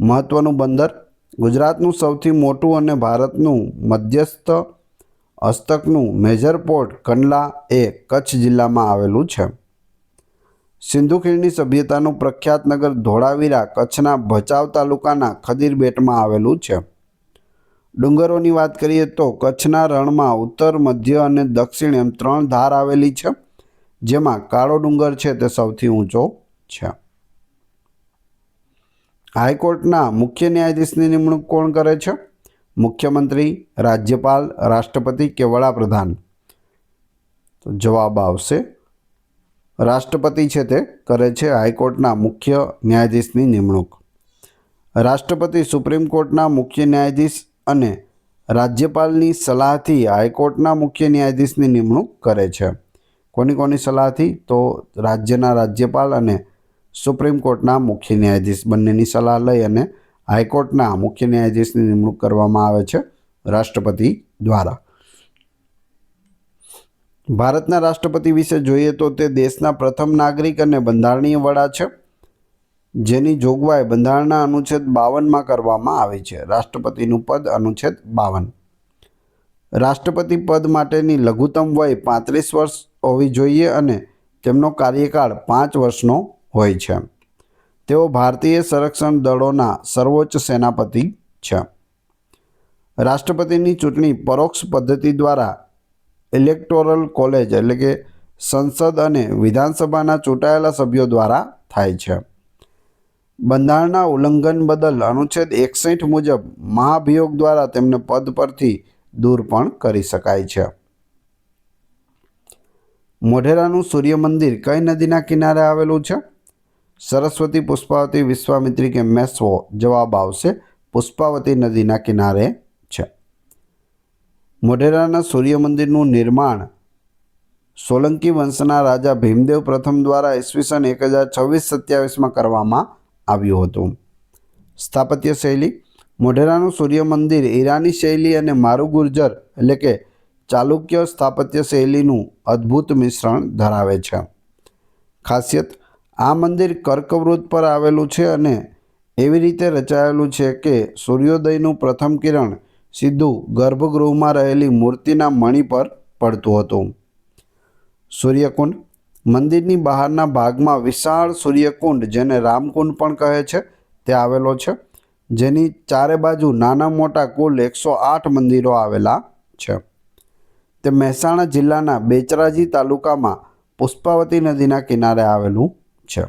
મહત્વનું બંદર. ગુજરાતનું સૌથી મોટું અને ભારતનું મધ્યસ્થ હસ્તકનું મેજર પોર્ટ કંડલા એ કચ્છ જિલ્લામાં આવેલું છે. સિંધુ ખીણની સભ્યતાનું પ્રખ્યાત નગર ધોળાવીરા કચ્છના ભચાઉ તાલુકાના ખદીરબેટમાં આવેલું છે. ડુંગરોની વાત કરીએ તો કચ્છના રણમાં ઉત્તર, મધ્ય અને દક્ષિણ એમ 3 ધાર આવેલી છે, જેમાં કાળો ડુંગર છે તે સૌથી ઊંચો છે. હાઈકોર્ટના મુખ્ય ન્યાયાધીશની નિમણૂક કોણ કરે છે? મુખ્યમંત્રી, રાજ્યપાલ, રાષ્ટ્રપતિ કે વડાપ્રધાન? તો જવાબ આવશે રાષ્ટ્રપતિ છે તે કરે છે હાઈકોર્ટના મુખ્ય ન્યાયાધીશની નિમણૂક. રાષ્ટ્રપતિ સુપ્રીમ કોર્ટના મુખ્ય ન્યાયાધીશ અને રાજ્યપાલની સલાહથી હાઈકોર્ટના મુખ્ય ન્યાયાધીશની નિમણૂક કરે છે. કોની સલાહથી? તો રાજ્યના રાજ્યપાલ અને સુપ્રીમ કોર્ટના મુખ્ય ન્યાયાધીશ બંનેની સલાહ લઈ અને હાઈકોર્ટના મુખ્ય ન્યાયાધીશની નિમણૂક કરવામાં આવે છે રાષ્ટ્રપતિ દ્વારા. ભારતના રાષ્ટ્રપતિ વિશે જોઈએ તો તે દેશના પ્રથમ નાગરિક અને બંધારણીય વડા છે, જેની જોગવાઈ બંધારણના અનુચ્છેદ 52માં કરવામાં આવી છે. રાષ્ટ્રપતિનું પદ અનુચ્છેદ 52. રાષ્ટ્રપતિ પદ માટેની લઘુત્તમ વય 35 વર્ષ હોવી જોઈએ અને તેમનો કાર્યકાળ 5 વર્ષનો હોય છે. તેઓ ભારતીય સંરક્ષણ દળોના સર્વોચ્ચ સેનાપતિ છે. રાષ્ટ્રપતિની ચૂંટણી પરોક્ષ પદ્ધતિ દ્વારા ઇલેક્ટોરલ કોલેજ એટલે કે સંસદ અને વિધાનસભાના ચૂંટાયેલા સભ્યો દ્વારા થાય છે. બંધારણના ઉલ્લંઘન બદલ અનુચ્છેદ 61 મુજબ મહાભિયોગ દ્વારા તેમને પદ પરથી દૂર પણ કરી શકાય છે. મોઢેરાનું સૂર્ય મંદિર કઈ નદીના કિનારે આવેલું છે? સરસ્વતી, પુષ્પાવતી, વિશ્વામિત્રી કે મેશ્વો? જવાબ આવશે પુષ્પાવતી નદીના કિનારે છે. મોઢેરાના સૂર્ય મંદિરનું નિર્માણ સોલંકી વંશના રાજા ભીમદેવ પ્રથમ દ્વારા ઈસવીસન 1026-27માં કરવામાં આવ્યું હતું. સ્થાપત્ય શૈલી: મોઢેરાનું સૂર્ય મંદિર ઈરાની શૈલી અને મારુ ગુર્જર એટલે કે ચાલુક્ય સ્થાપત્ય શૈલીનું અદ્ભુત મિશ્રણ ધરાવે છે. ખાસિયત: આ મંદિર કર્કવૃત પર આવેલું છે અને એવી રીતે રચાયેલું છે કે સૂર્યોદયનું પ્રથમ કિરણ સીધું ગર્ભગૃહમાં રહેલી મૂર્તિના મણિ પર પડતું હતું. સૂર્યકુંડ: મંદિરની બહારના ભાગમાં વિશાળ સૂર્યકુંડ, જેને રામકુંડ પણ કહે છે, તે આવેલો છે, જેની ચારે બાજુ નાના મોટા કુલ 108 મંદિરો આવેલા છે. તે મહેસાણા જિલ્લાના બેચરાજી તાલુકામાં પુષ્પાવતી નદીના કિનારે આવેલું છે.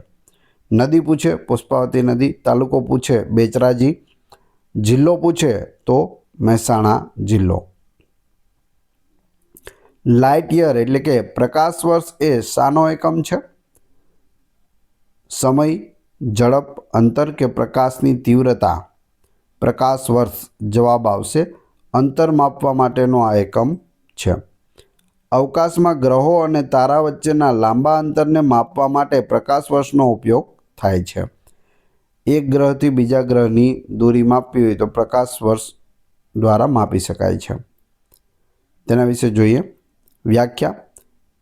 નદી પૂછે પુષ્પાવતી નદી, તાલુકો પૂછે બેચરાજી, જિલ્લો પૂછે તો મહેસાણા જિલ્લો. લાઇટ યર એટલે કે પ્રકાશ વર્ષ એ શાનો એકમ છે? સમય, ઝડપ, અંતર કે પ્રકાશની તીવ્રતા? પ્રકાશ વર્ષ. જવાબ આવશે અંતર માપવા માટેનો આ એકમ છે. અવકાશમાં ગ્રહો અને તારા વચ્ચેના લાંબા અંતરને માપવા માટે પ્રકાશ વર્ષનો ઉપયોગ થાય છે. એક ગ્રહથી બીજા ગ્રહની દૂરી માપવી હોય તો પ્રકાશ વર્ષ દ્વારા માપી શકાય છે. તેના વિશે જોઈએ વ્યાખ્યા.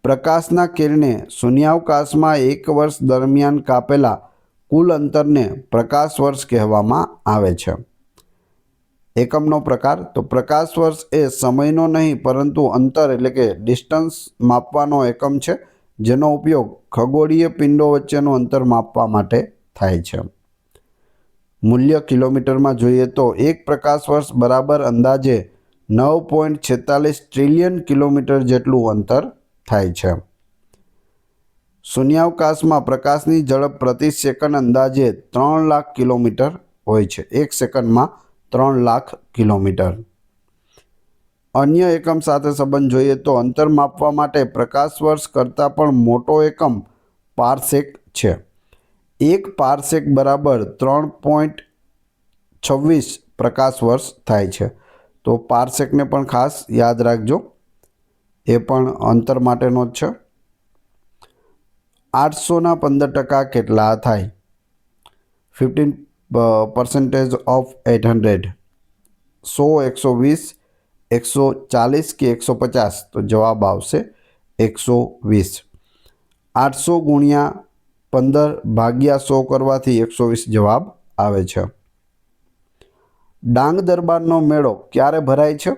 પ્રકાશના કિરણે શૂન્યાવકાશમાં 1 વર્ષ દરમિયાન કાપેલા કુલ અંતરને પ્રકાશ વર્ષ કહેવામાં આવે છે. એકમનો પ્રકાર: તો પ્રકાશ વર્ષ એ સમયનો નહીં પરંતુ અંતર એટલે કે ડિસ્ટન્સ માપવાનો એકમ છે, જેનો ઉપયોગ ખગોળીય પિંડો વચ્ચેનું અંતર માપવા માટે થાય છે. મૂલ્ય કિલોમીટરમાં જોઈએ તો 1 પ્રકાશ વર્ષ બરાબર અંદાજે 9.46 ટ્રિલિયન કિલોમીટર જેટલું અંતર થાય છે. શૂન્યાવકાશમાં પ્રકાશની ઝડપ પ્રતિ સેકન્ડ અંદાજે 3 લાખ કિલોમીટર હોય છે. 1 સેકન્ડમાં 3 લાખ કિલોમીટર. અન્ય એકમ સાથે સંબંધ જોઈએ તો અંતર માપવા માટે પ્રકાશ વર્ષ કરતાં પણ મોટો એકમ પારસેક છે. 1 પારસેક બરાબર 3.26 પ્રકાશ વર્ષ થાય છે. તો પારસેકને પણ ખાસ યાદ રાખજો, એ પણ અંતર માટેનો જ છે. 800ના 15% કેટલા થાય? 15% ઓફ 800. 100, 120, 140 કે 150? તો જવાબ આવશે 120. 800 ગુણ્યા 15 ભાગ્યા 100 કરવાથી 120 જવાબ આવે છે. ડાંગ દરબારનો મેળો ક્યારે ભરાય છે?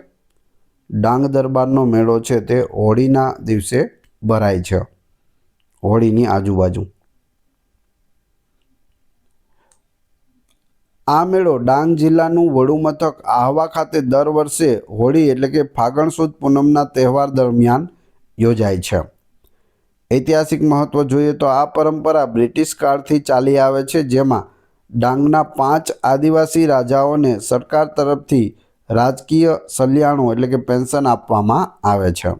ડાંગ દરબારનો મેળો છે તે હોળીના દિવસે ભરાય છે, હોળીની આજુબાજુ. આ મેળો ડાંગ જિલ્લાનું વડુ મથક આહવા ખાતે દર વર્ષે હોળી એટલે કે ફાગણ સુદ પૂનમના તહેવાર દરમિયાન યોજાય છે. ઐતિહાસિક મહત્વ જોઈએ તો આ પરંપરા બ્રિટિશ કાળથી ચાલી આવે છે, જેમાં ડાંગના 5 આદિવાસી રાજાઓને સરકાર તરફથી રાજકીય સલ્યાણું એટલે કે પેન્શન આપવામાં આવે છે.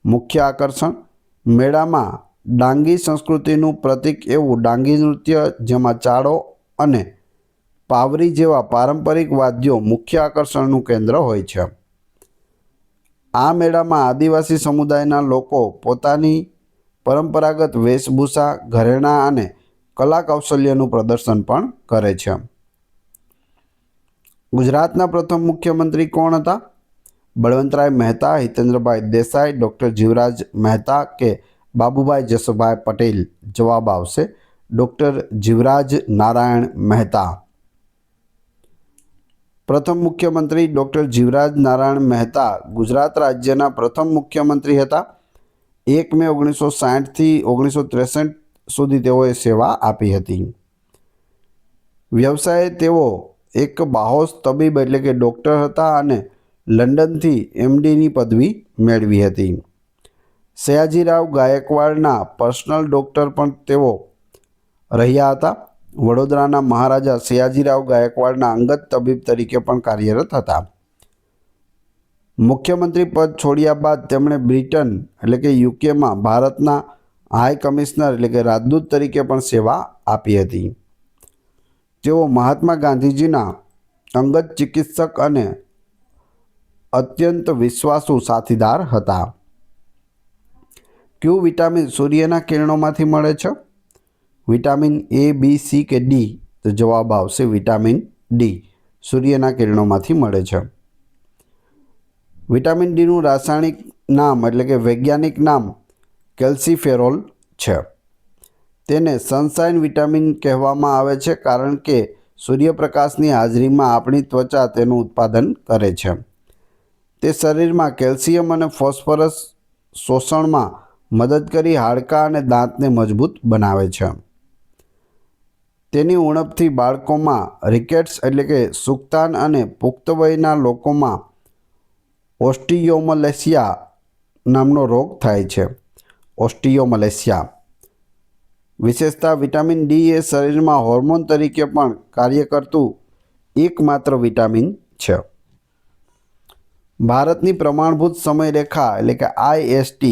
મુખ્ય આકર્ષણ મેળામાં ડાંગી સંસ્કૃતિનું પ્રતીક એવું ડાંગી નૃત્ય, જેમાં ચાળો અને પાવરી જેવા પારંપરિક વાદ્યો મુખ્ય આકર્ષણનું કેન્દ્ર હોય છે. આ મેળામાં આદિવાસી સમુદાયના લોકો પોતાની પરંપરાગત વેશભૂષા, ઘરેણાં અને કલા કૌશલ્યનું પ્રદર્શન પણ કરે છે. ગુજરાતના પ્રથમ મુખ્યમંત્રી કોણ હતા? બળવંતરાય મહેતા, હિતેન્દ્રભાઈ દેસાઈ, ડૉક્ટર જીવરાજ મહેતા કે બાબુભાઈ જસુભાઈ પટેલ? જવાબ આવશે ડૉક્ટર જીવરાજ નારાયણ મહેતા. પ્રથમ મુખ્યમંત્રી ડૉક્ટર જીવરાજ નારાયણ મહેતા ગુજરાત રાજ્યના પ્રથમ મુખ્યમંત્રી હતા. 1 મે 1960થી 1963 સુધી તેઓએ સેવા આપી હતી. વ્યવસાયે તેઓ એક બાહોશ તબીબ એટલે કે ડૉક્ટર હતા અને લંડનથી MDની પદવી મેળવી હતી. સયાજીરાવ ગાયકવાડના પર્સનલ ડૉક્ટર પણ તેઓ રહ્યા હતા. વડોદરાના મહારાજા સયાજીરાવ ગાયકવાડના અંગત તબીબ તરીકે પણ કાર્યરત હતા. મુખ્યમંત્રી પદ છોડ્યા બાદ તેમણે બ્રિટન એટલે કે યુકેમાં ભારતના હાઈ કમિશનર એટલે કે રાજદૂત તરીકે પણ સેવા આપી હતી. તેઓ મહાત્મા ગાંધીજીના અંગત ચિકિત્સક અને અત્યંત વિશ્વાસુ સાથીદાર હતા. કયું વિટામિન સૂર્યના કિરણોમાંથી મળે છે? વિટામિન A, B, C કે D? તો જવાબ આવશે વિટામિન D, સૂર્યના કિરણોમાંથી મળે છે. વિટામિન ડીનું રાસાયણિક નામ એટલે કે વૈજ્ઞાનિક નામ કેલ્સીફેરોલ છે. તેને સનશાઇન વિટામિન કહેવામાં આવે છે કારણ કે સૂર્યપ્રકાશની હાજરીમાં આપણી ત્વચા તેનું ઉત્પાદન કરે છે. તે શરીરમાં કેલ્શિયમ અને ફોસ્ફરસ શોષણમાં મદદ કરી હાડકાં અને દાંતને મજબૂત બનાવે છે. તેની ઉણપથી બાળકોમાં રિકેટ્સ એટલે કે સુક્તાન અને પુખ્ત વયના લોકોમાં ઓસ્ટિયોમલેશિયા નામનો રોગ થાય છે. ઓસ્ટિયોમલેશિયા. વિશેષતા વિટામિન ડી એ શરીરમાં હોર્મોન તરીકે પણ કાર્ય કરતું એકમાત્ર વિટામિન છે. ભારતની પ્રમાણભૂત સમયરેખા એટલે કે IST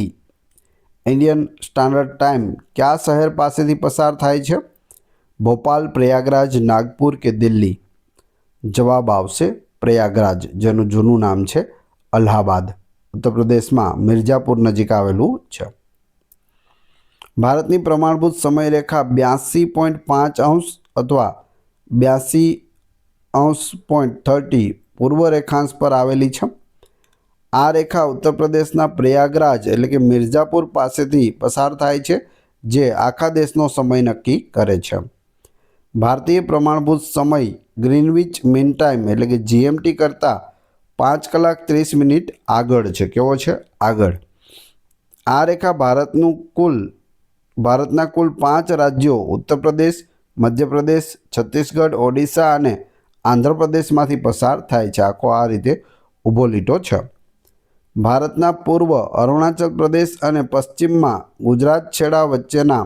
ઇન્ડિયન સ્ટાન્ડર્ડ ટાઈમ કયા શહેર પાસેથી પસાર થાય છે? ભોપાલ, પ્રયાગરાજ, નાગપુર કે દિલ્હી? જવાબ આવશે પ્રયાગરાજ, જેનું જૂનું નામ છે અલ્હાબાદ. ઉત્તર પ્રદેશમાં મિર્ઝાપુર નજીક આવેલું છે. ભારતની પ્રમાણભૂત સમયરેખા 82.5 અથવા 82.30 પૂર્વ રેખાંશ પર આવેલી છે. આ રેખા ઉત્તર પ્રદેશના પ્રયાગરાજ એટલે કે મિર્ઝાપુર પાસેથી પસાર થાય છે, જે આખા દેશનો સમય નક્કી કરે છે. ભારતીય પ્રમાણભૂત સમય ગ્રીનવિચ મીન ટાઈમ એટલે કે GMT કરતાં 5 કલાક 30 મિનિટ આગળ છે. કેવો છે? આગળ. આ રેખા ભારતના કુલ 5 રાજ્યો ઉત્તર પ્રદેશ, મધ્યપ્રદેશ, છત્તીસગઢ, ઓડિશા અને આંધ્રપ્રદેશમાંથી પસાર થાય છે. આખો આ રીતે ઊભો લીટો છે. ભારતના પૂર્વ અરુણાચલ પ્રદેશ અને પશ્ચિમમાં ગુજરાત છેડા વચ્ચેના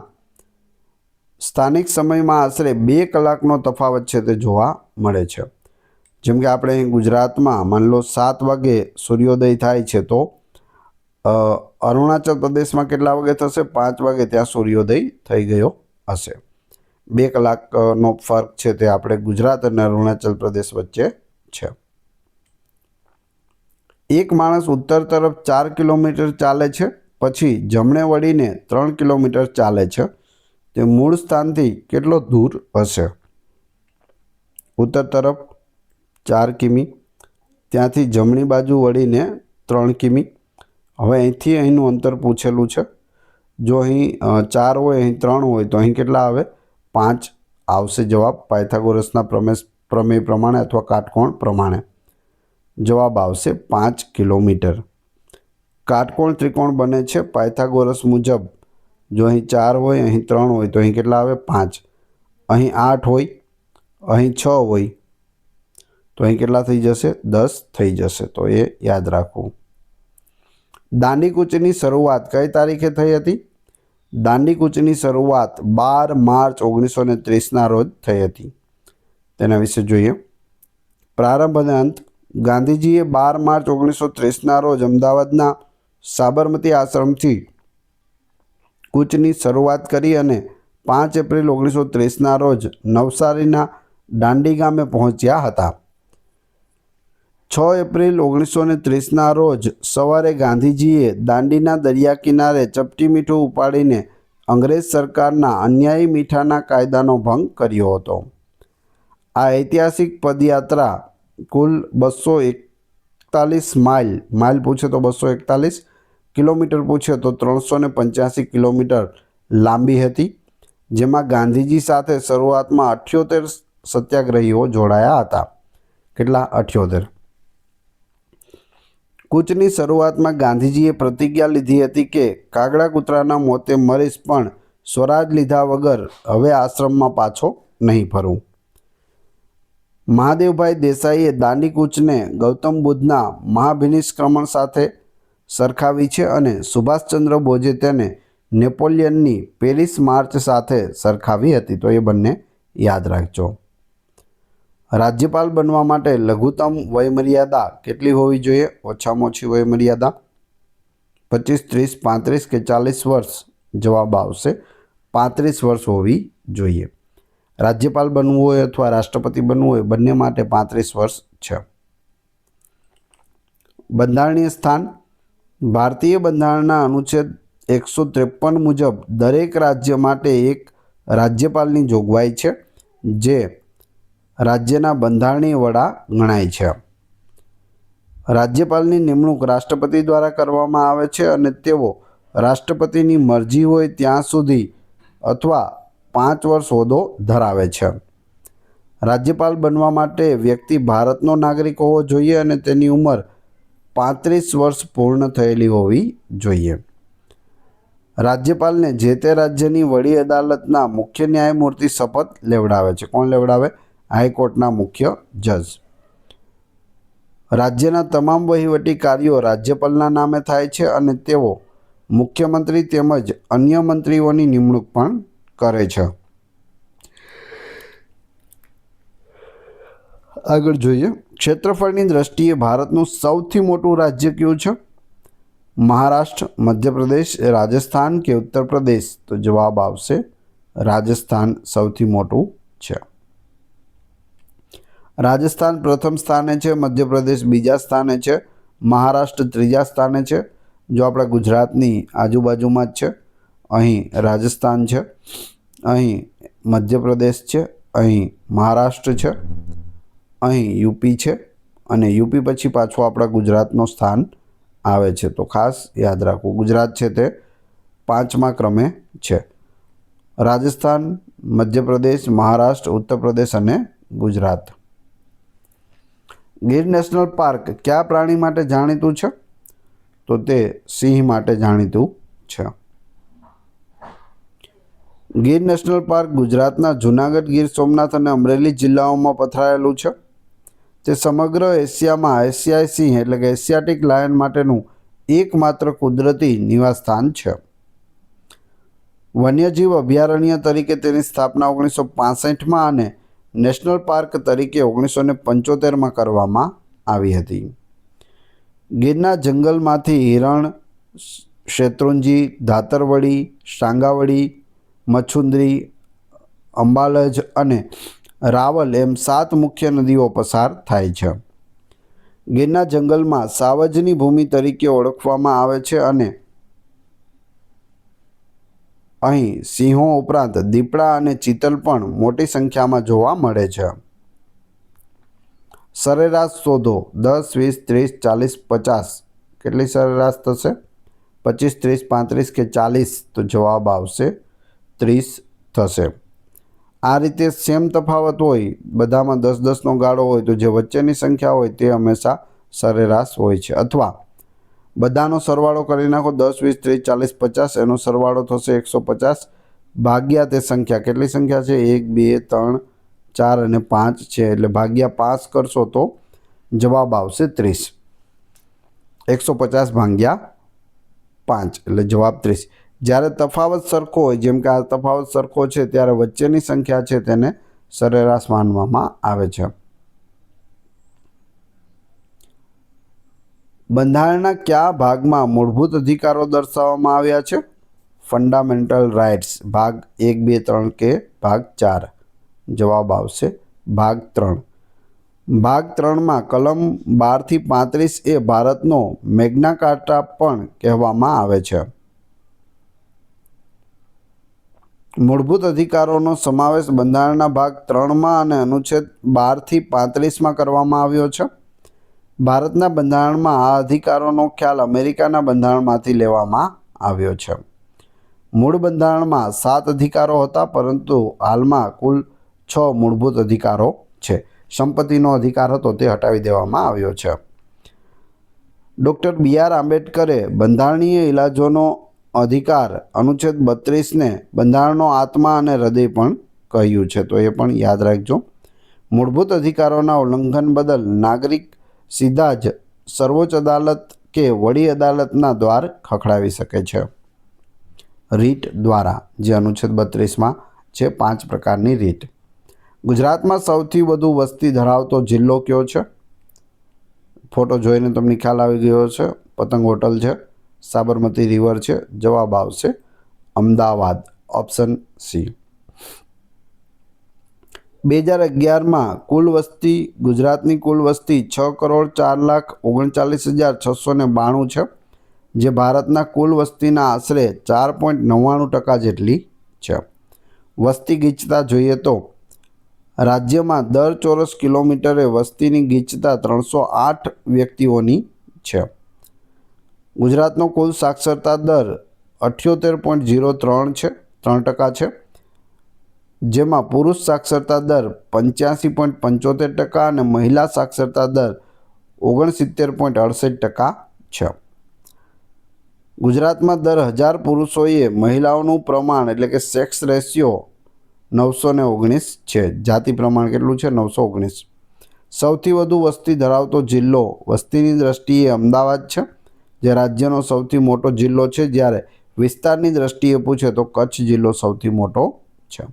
સ્થાનિક સમયમાં આશરે 2 કલાકનો તફાવત છે તે જોવા મળે છે. જેમ કે આપણે અહીં ગુજરાતમાં માન લો 7 વાગે સૂર્યોદય થાય છે, તો અરુણાચલ પ્રદેશમાં કેટલા વાગે થશે? 5 વાગે ત્યાં સૂર્યોદય થઈ ગયો હશે. 2 કલાકનો ફરક છે તે આપણે ગુજરાત અને અરુણાચલ પ્રદેશ વચ્ચે છે. એક માણસ ઉત્તર તરફ 4 કિલોમીટર ચાલે છે, પછી જમણે વળીને 3 કિલોમીટર ચાલે છે. તે મૂળ સ્થાનથી કેટલો દૂર હશે? ઉત્તર તરફ 4 કિમી, ત્યાંથી જમણી બાજુ વળીને 3 કિમી. હવે અહીંથી અહીંનું અંતર પૂછેલું છે. જો અહીં 4 હોય, અહીં 3 હોય, તો અહીં કેટલા આવે? 5 આવશે જવાબ, પાયથાગોરસના પ્રમેય પ્રમાણે અથવા કાટકોણ પ્રમાણે. જવાબ આવશે 5 કિલોમીટર. કાટકોણ ત્રિકોણ બને છે પાયથાગોરસ મુજબ. જો અહીં 4 હોય, અહીં 3 હોય તો અહીં કેટલા આવે? 5. અહીં 8 હોય, અહીં 6 હોય તો અહીં કેટલા થઈ જશે? 10 થઈ જશે. તો એ યાદ રાખવું. દાંડીકૂચની શરૂઆત કઈ તારીખે થઈ હતી? દાંડીકૂચની શરૂઆત 12 માર્ચ 1930ના રોજ થઈ હતી. તેના વિશે જોઈએ. પ્રારંભ અને અંત. ગાંધીજીએ 12 માર્ચ 1930ના રોજ અમદાવાદના સાબરમતી આશ્રમથી કૂચની શરૂઆત કરી અને 5 એપ્રિલ 1930ના રોજ નવસારીના દાંડી ગામે પહોંચ્યા હતા. 6 એપ્રિલ 1930ના રોજ સવારે ગાંધીજીએ દાંડીના દરિયા કિનારે ચપટી મીઠું ઉપાડીને અંગ્રેજ સરકારના અન્યાયી મીઠાના કાયદાનો ભંગ કર્યો હતો. આ ઐતિહાસિક પદયાત્રા કુલ 241 માઇલ પૂછે તો 241, કિલોમીટર પૂછે તો 385 કિલોમીટર લાંબી હતી, જેમાં ગાંધીજી સાથે શરૂઆતમાં 78 સત્યાગ્રહીઓ જોડાયા હતા. કેટલા? 78. કૂચની શરૂઆતમાં ગાંધીજીએ પ્રતિજ્ઞા લીધી હતી કે કાગડા કૂતરાના મોતે મરીશ પણ સ્વરાજ લીધા વગર હવે આશ્રમમાં પાછો નહીં ફરું. મહાદેવભાઈ દેસાઈએ દાંડીકૂચને ગૌતમ બુદ્ધના મહાભિનિષ્ક્રમણ સાથે સરખાવી છે અને સુભાષચંદ્ર બોઝે તેને નેપોલિયનની પેરિસ માર્ચ સાથે સરખાવી હતી. તો એ બંને યાદ રાખજો. રાજ્યપાલ બનવા માટે લઘુત્તમ વયમર્યાદા કેટલી હોવી જોઈએ? ઓછામાં ઓછી વયમર્યાદા 25, 30, 35 કે 40 વર્ષ? જવાબ આવશે 35 વર્ષ હોવી જોઈએ. રાજ્યપાલ બનવું હોય અથવા રાષ્ટ્રપતિ બનવું હોય બંને માટે 35 વર્ષ છે. બંધારણીય સ્થાન. ભારતીય બંધારણના અનુચ્છેદ 153 મુજબ દરેક રાજ્ય માટે એક રાજ્યપાલની જોગવાઈ છે, જે રાજ્યના બંધારણીય વડા ગણાય છે. રાજ્યપાલની નિમણૂક રાષ્ટ્રપતિ દ્વારા કરવામાં આવે છે અને તેઓ રાષ્ટ્રપતિની મરજી હોય ત્યાં સુધી અથવા 5 વર્ષ હોદ્દો ધરાવે છે. રાજ્યપાલ બનવા માટે વ્યક્તિ ભારતનો નાગરિક હોવો જોઈએ અને તેની ઉંમર 35 વર્ષ પૂર્ણ થયેલી હોવી જોઈએ. રાજ્યપાલને જે તે રાજ્યની વડી અદાલતના મુખ્ય ન્યાયમૂર્તિ શપથ લેવડાવે છે. કોણ લેવડાવે? હાઈકોર્ટના મુખ્ય જજ. રાજ્યના તમામ વહીવટી કાર્યો રાજ્યપાલના નામે થાય છે અને તેઓ મુખ્યમંત્રી તેમજ અન્ય મંત્રીઓની નિમણૂક પણ કરે છે. આગળ જોઈએ. ક્ષેત્રફળની દ્રષ્ટિએ ભારતનું સૌથી મોટું રાજ્ય કયું છે? મહારાષ્ટ્ર, મધ્યપ્રદેશ, રાજસ્થાન કે ઉત્તર પ્રદેશ? તો જવાબ આવશે રાજસ્થાન સૌથી મોટું છે. રાજસ્થાન પ્રથમ સ્થાને છે, મધ્યપ્રદેશ બીજા સ્થાને છે, મહારાષ્ટ્ર ત્રીજા સ્થાને છે. જો આપણા ગુજરાતની આજુબાજુમાં જ છે. અહીં રાજસ્થાન છે, અહીં મધ્યપ્રદેશ છે, અહીં મહારાષ્ટ્ર છે, અહીં યુપી છે અને યુપી પછી પાછું આપણા ગુજરાતનું સ્થાન આવે છે. તો ખાસ યાદ રાખવું, ગુજરાત છે તે 5મા ક્રમે છે. રાજસ્થાન, મધ્યપ્રદેશ, મહારાષ્ટ્ર, ઉત્તર પ્રદેશ અને ગુજરાત. ગીર નેશનલ પાર્ક કયા પ્રાણી માટે જાણીતું છે? તો તે સિંહ માટે જાણીતું છે. ગીર નેશનલ પાર્ક ગુજરાતના જૂનાગઢ, ગીર સોમનાથ અને અમરેલી જિલ્લાઓમાં પથરાયેલું છે. તે સમગ્ર એશિયામાં એશિયાઈ સિંહ એટલે કે એશિયાટિક લાયન માટેનું એકમાત્ર કુદરતી નિવાસસ્થાન છે. વન્યજીવ અભયારણ્ય તરીકે તેની સ્થાપના 1965માં અને નેશનલ પાર્ક તરીકે 1975માં કરવામાં આવી હતી. ગીરના જંગલમાંથી હિરણ, શેત્રુંજી, ધાતરવડી, શાંગાવડી, મચ્છુંદરી, અંબાલજ અને રાવલ એમ 7 મુખ્ય નદીઓ પસાર થાય છે. ગીરના જંગલમાં સાવજની ભૂમિ તરીકે ઓળખવામાં આવે છે અને અહીં સિંહો ઉપરાંત દીપડા અને ચિતલ પણ મોટી સંખ્યામાં જોવા મળે છે. સરેરાશ શોધો 10, 20, 30, 40, 50. કેટલી સરેરાશ થશે? 25, 30, 35 કે 40? તો જવાબ આવશે 30 થશે. આ રીતે સેમ તફાવત હોય, બધામાં 10-10નો ગાળો હોય તો જે વચ્ચેની સંખ્યા હોય તે હંમેશા સરેરાશ હોય છે. અથવા બધાનો સરવાળો કરી નાખો 10, 20, 30, 40, 50 એનો સરવાળો થશે 150 ભાગ્યા તે સંખ્યા. કેટલી સંખ્યા છે? 1, 2, 3, 4 અને 5 છે એટલે ભાગ્યા 5 કરશો તો જવાબ આવશે 30. 150 ભાગ્યા 5 એટલે જવાબ 30. જ્યારે તફાવત સરખો હોય, જેમ કે આ તફાવત સરખો છે, ત્યારે વચ્ચેની સંખ્યા છે તેને સરેરાશ માનવામાં આવે છે. બંધારણના કયા ભાગમાં મૂળભૂત અધિકારો દર્શાવવામાં આવ્યા છે? Fundamental rights. ભાગ 1, 2, 3 કે ભાગ 4? જવાબ આવશે ભાગ 3. ભાગ 3માં કલમ 12 થી 35 એ ભારતનો મેગ્ના કાર્ટા પણ કહેવામાં આવે છે. મૂળભૂત અધિકારોનો સમાવેશ બંધારણના ભાગ 3માં અને અનુચ્છેદ 12 થી 35માં કરવામાં આવ્યો છે. ભારતના બંધારણમાં આ અધિકારોનો ખ્યાલ અમેરિકાના બંધારણમાંથી લેવામાં આવ્યો છે. મૂળ બંધારણમાં 7 અધિકારો હતા, પરંતુ હાલમાં કુલ 6 મૂળભૂત અધિકારો છે. સંપત્તિનો અધિકાર હતો તે હટાવી દેવામાં આવ્યો છે. Doctor B.R. આંબેડકરે બંધારણીય ઇલાજોનો અધિકાર અનુચ્છેદ 32ને બંધારણનો આત્મા અને હૃદય પણ કહ્યું છે, તો એ પણ યાદ રાખજો. મૂળભૂત અધિકારોના ઉલ્લંઘન બદલ નાગરિક સીધા જ સર્વોચ્ચ અદાલત કે વડી અદાલતના દ્વાર ખખડાવી શકે છે. રીટ દ્વારા, જે અનુચ્છેદ 32માં છે, 5 પ્રકારની રીટ. ગુજરાતમાં સૌથી વધુ વસ્તી ધરાવતો જિલ્લો કયો છે? ફોટો જોઈને તમને ખ્યાલ આવી ગયો છે. પતંગ હોટલ છે, સાબરમતી રિવર છે. જવાબ આવશે અમદાવાદ, ઓપ્શન સી. 2011માં કુલ વસ્તી, ગુજરાતની કુલ વસ્તી 6,04,39,692 છે, જે ભારતના કુલ વસ્તીના આશરે 4.99% જેટલી છે. વસ્તી ગીચતા જોઈએ તો રાજ્યમાં દર ચોરસ કિલોમીટરે વસ્તીની ગીચતા 308 વ્યક્તિઓની છે. ગુજરાતનો કુલ સાક્ષરતા દર 78.03 છે, 3% છે, જેમાં પુરુષ સાક્ષરતા દર 85.75% અને મહિલા સાક્ષરતા દર 69.68% છે. ગુજરાતમાં દર 1000 પુરુષોએ મહિલાઓનું પ્રમાણ એટલે કે સેક્સ રેશિયો 919 છે. જાતિ પ્રમાણ કેટલું છે? 919. સૌથી વધુ વસ્તી ધરાવતો જિલ્લો વસ્તીની દ્રષ્ટિએ અમદાવાદ છે, જે રાજ્યનો સૌથી મોટો જિલ્લો છે. જ્યારે વિસ્તારની દ્રષ્ટિએ પૂછે તો કચ્છ જિલ્લો સૌથી મોટો છે.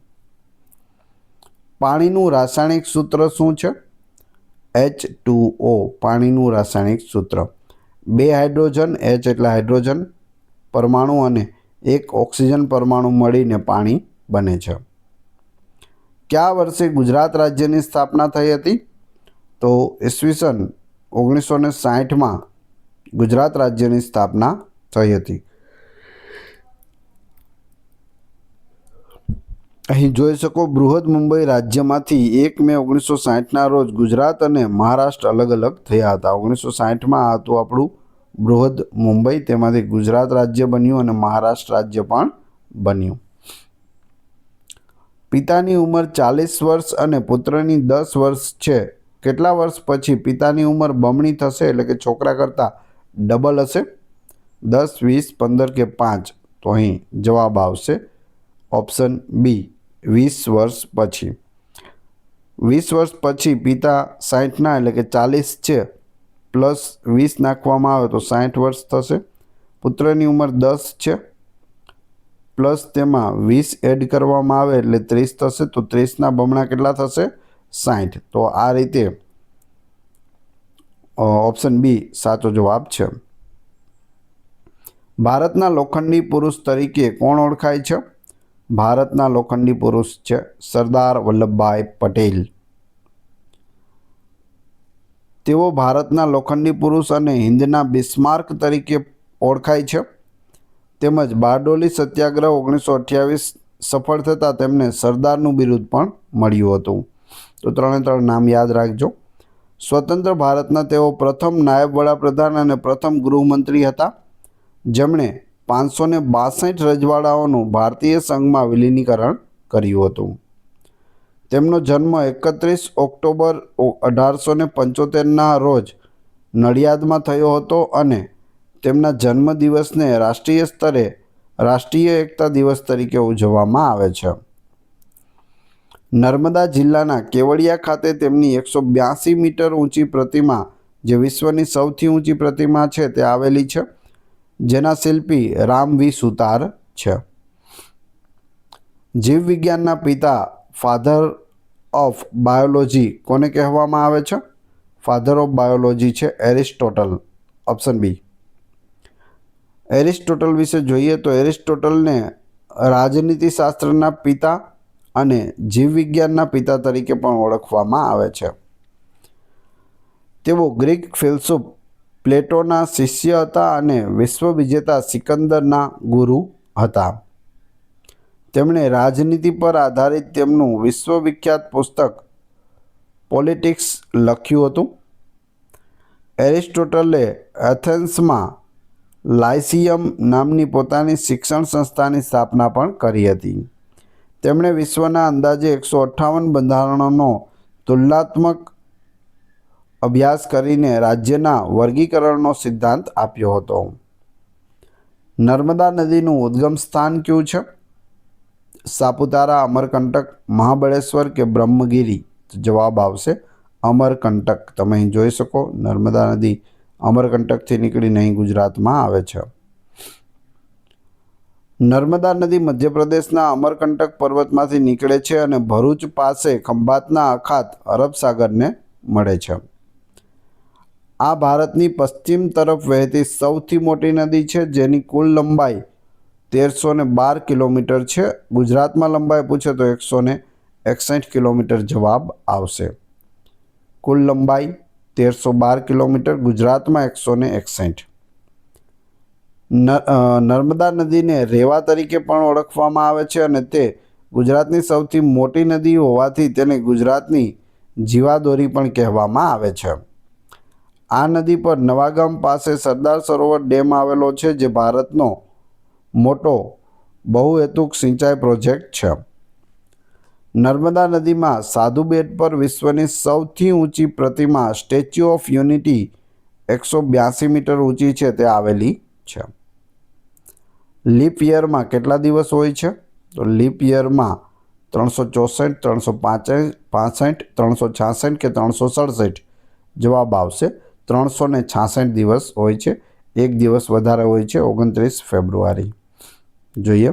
પાણીનું રાસાયણિક સૂત્ર શું છે? H2O. પાણીનું રાસાયણિક સૂત્ર. 2 હાઇડ્રોજન, H એટલે હાઇડ્રોજન પરમાણુ અને 1 ઓક્સિજન પરમાણુ મળીને પાણી બને છે. કયા વર્ષે ગુજરાત રાજ્યની સ્થાપના થઈ હતી? તો ઈસવીસન 1960માં ગુજરાત રાજ્યની સ્થાપના થઈ હતી. અહીં જોઈ શકો, બૃહદ મુંબઈ રાજ્યમાંથી 1 મે 1960ના રોજ ગુજરાત અને મહારાષ્ટ્ર અલગ અલગ થયા હતા. 1960માં આ હતું આપણું બૃહદ મુંબઈ, તેમાંથી ગુજરાત રાજ્ય બન્યું અને મહારાષ્ટ્ર રાજ્ય પણ બન્યું. પિતાની ઉંમર 40 વર્ષ અને પુત્રની 10 વર્ષ છે. કેટલા વર્ષ પછી પિતાની ઉંમર બમણી થશે, એટલે કે છોકરા કરતાં ડબલ હશે? 10, 20, 15 કે 5? તો અહીં જવાબ આવશે ઓપ્શન બી, 20 વર્ષ પછી. 20 વર્ષ પછી પિતા 60ના એટલે કે 40 છે, પ્લસ 20 નાખવામાં આવે તો 60 વર્ષ થશે. પુત્રની ઉંમર 10 છે, પ્લસ તેમાં 20 એડ કરવામાં આવે એટલે 30 થશે. તો 30ના બમણા કેટલા થશે? 60. તો આ રીતે ઓપ્શન બી સાચો જવાબ છે. ભારતના લોખંડી પુરુષ તરીકે કોણ ઓળખાય છે? ભારતના લોખંડી પુરુષ છે સરદાર વલ્લભભાઈ પટેલ. તેઓ ભારતના લોખંડી પુરુષ અને હિન્દના બિસ્માર્ક તરીકે ઓળખાય છે. તેમજ બારડોલી સત્યાગ્રહ 1928 સફળ થતાં તેમને સરદારનું બિરુદ પણ મળ્યું હતું. તો 3 નામ યાદ રાખજો. સ્વતંત્ર ભારતના તેઓ પ્રથમ નાયબ વડાપ્રધાન અને પ્રથમ ગૃહમંત્રી હતા, જેમણે 562 રજવાડાઓનું ભારતીય સંઘમાં વિલીનીકરણ કર્યું હતું. તેમનો જન્મ 31 ઓક્ટોબર 1875ના રોજ નડિયાદમાં થયો હતો અને તેમના જન્મદિવસને રાષ્ટ્રીય સ્તરે રાષ્ટ્રીય એકતા દિવસ તરીકે ઉજવવામાં આવે છે. નર્મદા જિલ્લાના કેવડિયા ખાતે તેમની 182 મીટર ઊંચી પ્રતિમા, જે વિશ્વની સૌથી ઊંચી પ્રતિમા છે, તે આવેલી છે, જેના શિલ્પી રામ વી સુતાર છે. જીવવિજ્ઞાનના પિતા, ફાધર ઓફ બાયોલોજી કોને કહેવામાં આવે છે? ફાધર ઓફ બાયોલોજી છે એરિસ્ટોટલ. Option B. એરિસ્ટોટલ વિશે જોઈએ તો એરિસ્ટોટલને રાજનીતિશાસ્ત્રના પિતા અને જીવવિજ્ઞાનના પિતા તરીકે પણ ઓળખવામાં આવે છે. તેઓ ગ્રીક ફિલસૂફ પ્લેટોના શિષ્ય હતા અને વિશ્વ વિજેતા સિકંદરના ગુરુ હતા. તેમણે રાજનીતિ પર આધારિત તેમનું વિશ્વવિખ્યાત પુસ્તક પોલિટિક્સ લખ્યું હતું. એરિસ્ટોટલે એથેન્સમાં લાઇસિયમ નામની પોતાની શિક્ષણ સંસ્થાની સ્થાપના પણ કરી હતી. તેમણે વિશ્વના અંદાજે 158 બંધારણોનો તુલનાત્મક અભ્યાસ કરીને રાજ્યના વર્ગીકરણનો સિદ્ધાંત આપ્યો હતો. નર્મદા નદીનું ઉદ્ગમ સ્થાન કયું છે? સાપુતારા, અમરકંટક, મહાબળેશ્વર કે બ્રહ્મગીરી? જવાબ આવશે અમરકંટક. તમે અહીં જોઈ શકો, નર્મદા નદી અમરકંટકથી નીકળીને અહીં ગુજરાતમાં આવે છે. નર્મદા નદી મધ્યપ્રદેશના અમરકંટક પર્વતમાંથી નીકળે છે અને ભરૂચ પાસે ખંભાતના અખાત અરબ સાગરને મળે છે. આ ભારતની પશ્ચિમ તરફ વહેતી સૌથી મોટી નદી છે, જેની કુલ લંબાઈ 1312 કિલોમીટર છે. ગુજરાતમાં લંબાઈ પૂછે તો 161 કિલોમીટર જવાબ આવશે. કુલ લંબાઈ 1312 કિલોમીટર, ગુજરાતમાં 161. નર્મદા નદીને રેવા તરીકે પણ ઓળખવામાં આવે છે અને તે ગુજરાતની સૌથી મોટી નદી હોવાથી તેને ગુજરાતની જીવાદોરી પણ કહેવામાં આવે છે. આ નદી પર નવાગામ પાસે સરદાર સરોવર ડેમ આવેલો છે, જે ભારતનો મોટો બહુહેતુક સિંચાઈ પ્રોજેક્ટ છે. નર્મદા નદીમાં સાધુ બેટ પર વિશ્વની સૌથી ઊંચી પ્રતિમા સ્ટેચ્યુ ઓફ યુનિટી 182 મીટર ઊંચી છે, તે આવેલી છે. લીપ યરમાં કેટલા દિવસ હોય છે? તો લીપ યરમાં 364, 365, 366 કે 367? જવાબ આવશે 366 દિવસ હોય છે. એક દિવસ વધારે હોય છે, 29 ફેબ્રુઆરી. જોઈએ,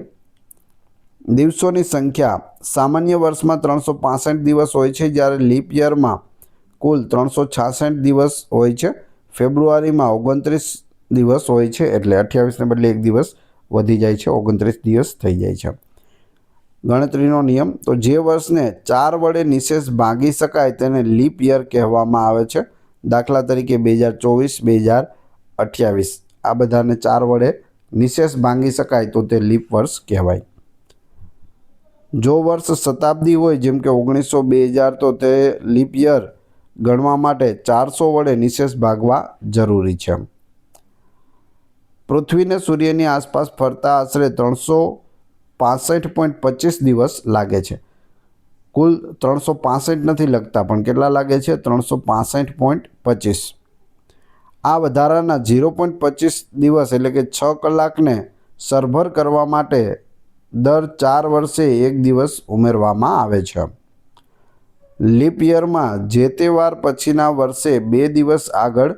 દિવસોની સંખ્યા સામાન્ય વર્ષમાં 365 દિવસ હોય છે, જ્યારે લીપ યરમાં કુલ 366 દિવસ હોય છે. ફેબ્રુઆરીમાં 29 દિવસ હોય છે, એટલે 28ને બદલે એક દિવસ વધી જાય છે, 29 દિવસ થઈ જાય છે. ગણતરીનો નિયમ, તો જે વર્ષને 4 વડે નિશેષ ભાગી શકાય તેને લીપ યર કહેવામાં આવે છે. દાખલા તરીકે 2024, 2028 આ બધાને 4 વડે નિશેષ ભાંગી શકાય તો તે લીપ વર્ષ કહેવાય. જો વર્ષ શતાબ્દી હોય, જેમ કે 1900, 2000, તો તે લીપ યર ગણવા માટે 400 વડે નિશેષ ભાગવા જરૂરી છે. પૃથ્વીને સૂર્યની આસપાસ ફરતા આશરે 365.25 દિવસ લાગે છે. કુલ 365 નથી લખતા, પણ કેટલા લાગે છે? 365.25. આ વધારાના 0.25 દિવસ એટલે કે 6 કલાકને સરભર કરવા માટે દર 4 વર્ષે એક દિવસ ઉમેરવામાં આવે છે. લીપ યરમાં જે તે વાર પછીના વર્ષે 2 દિવસ આગળ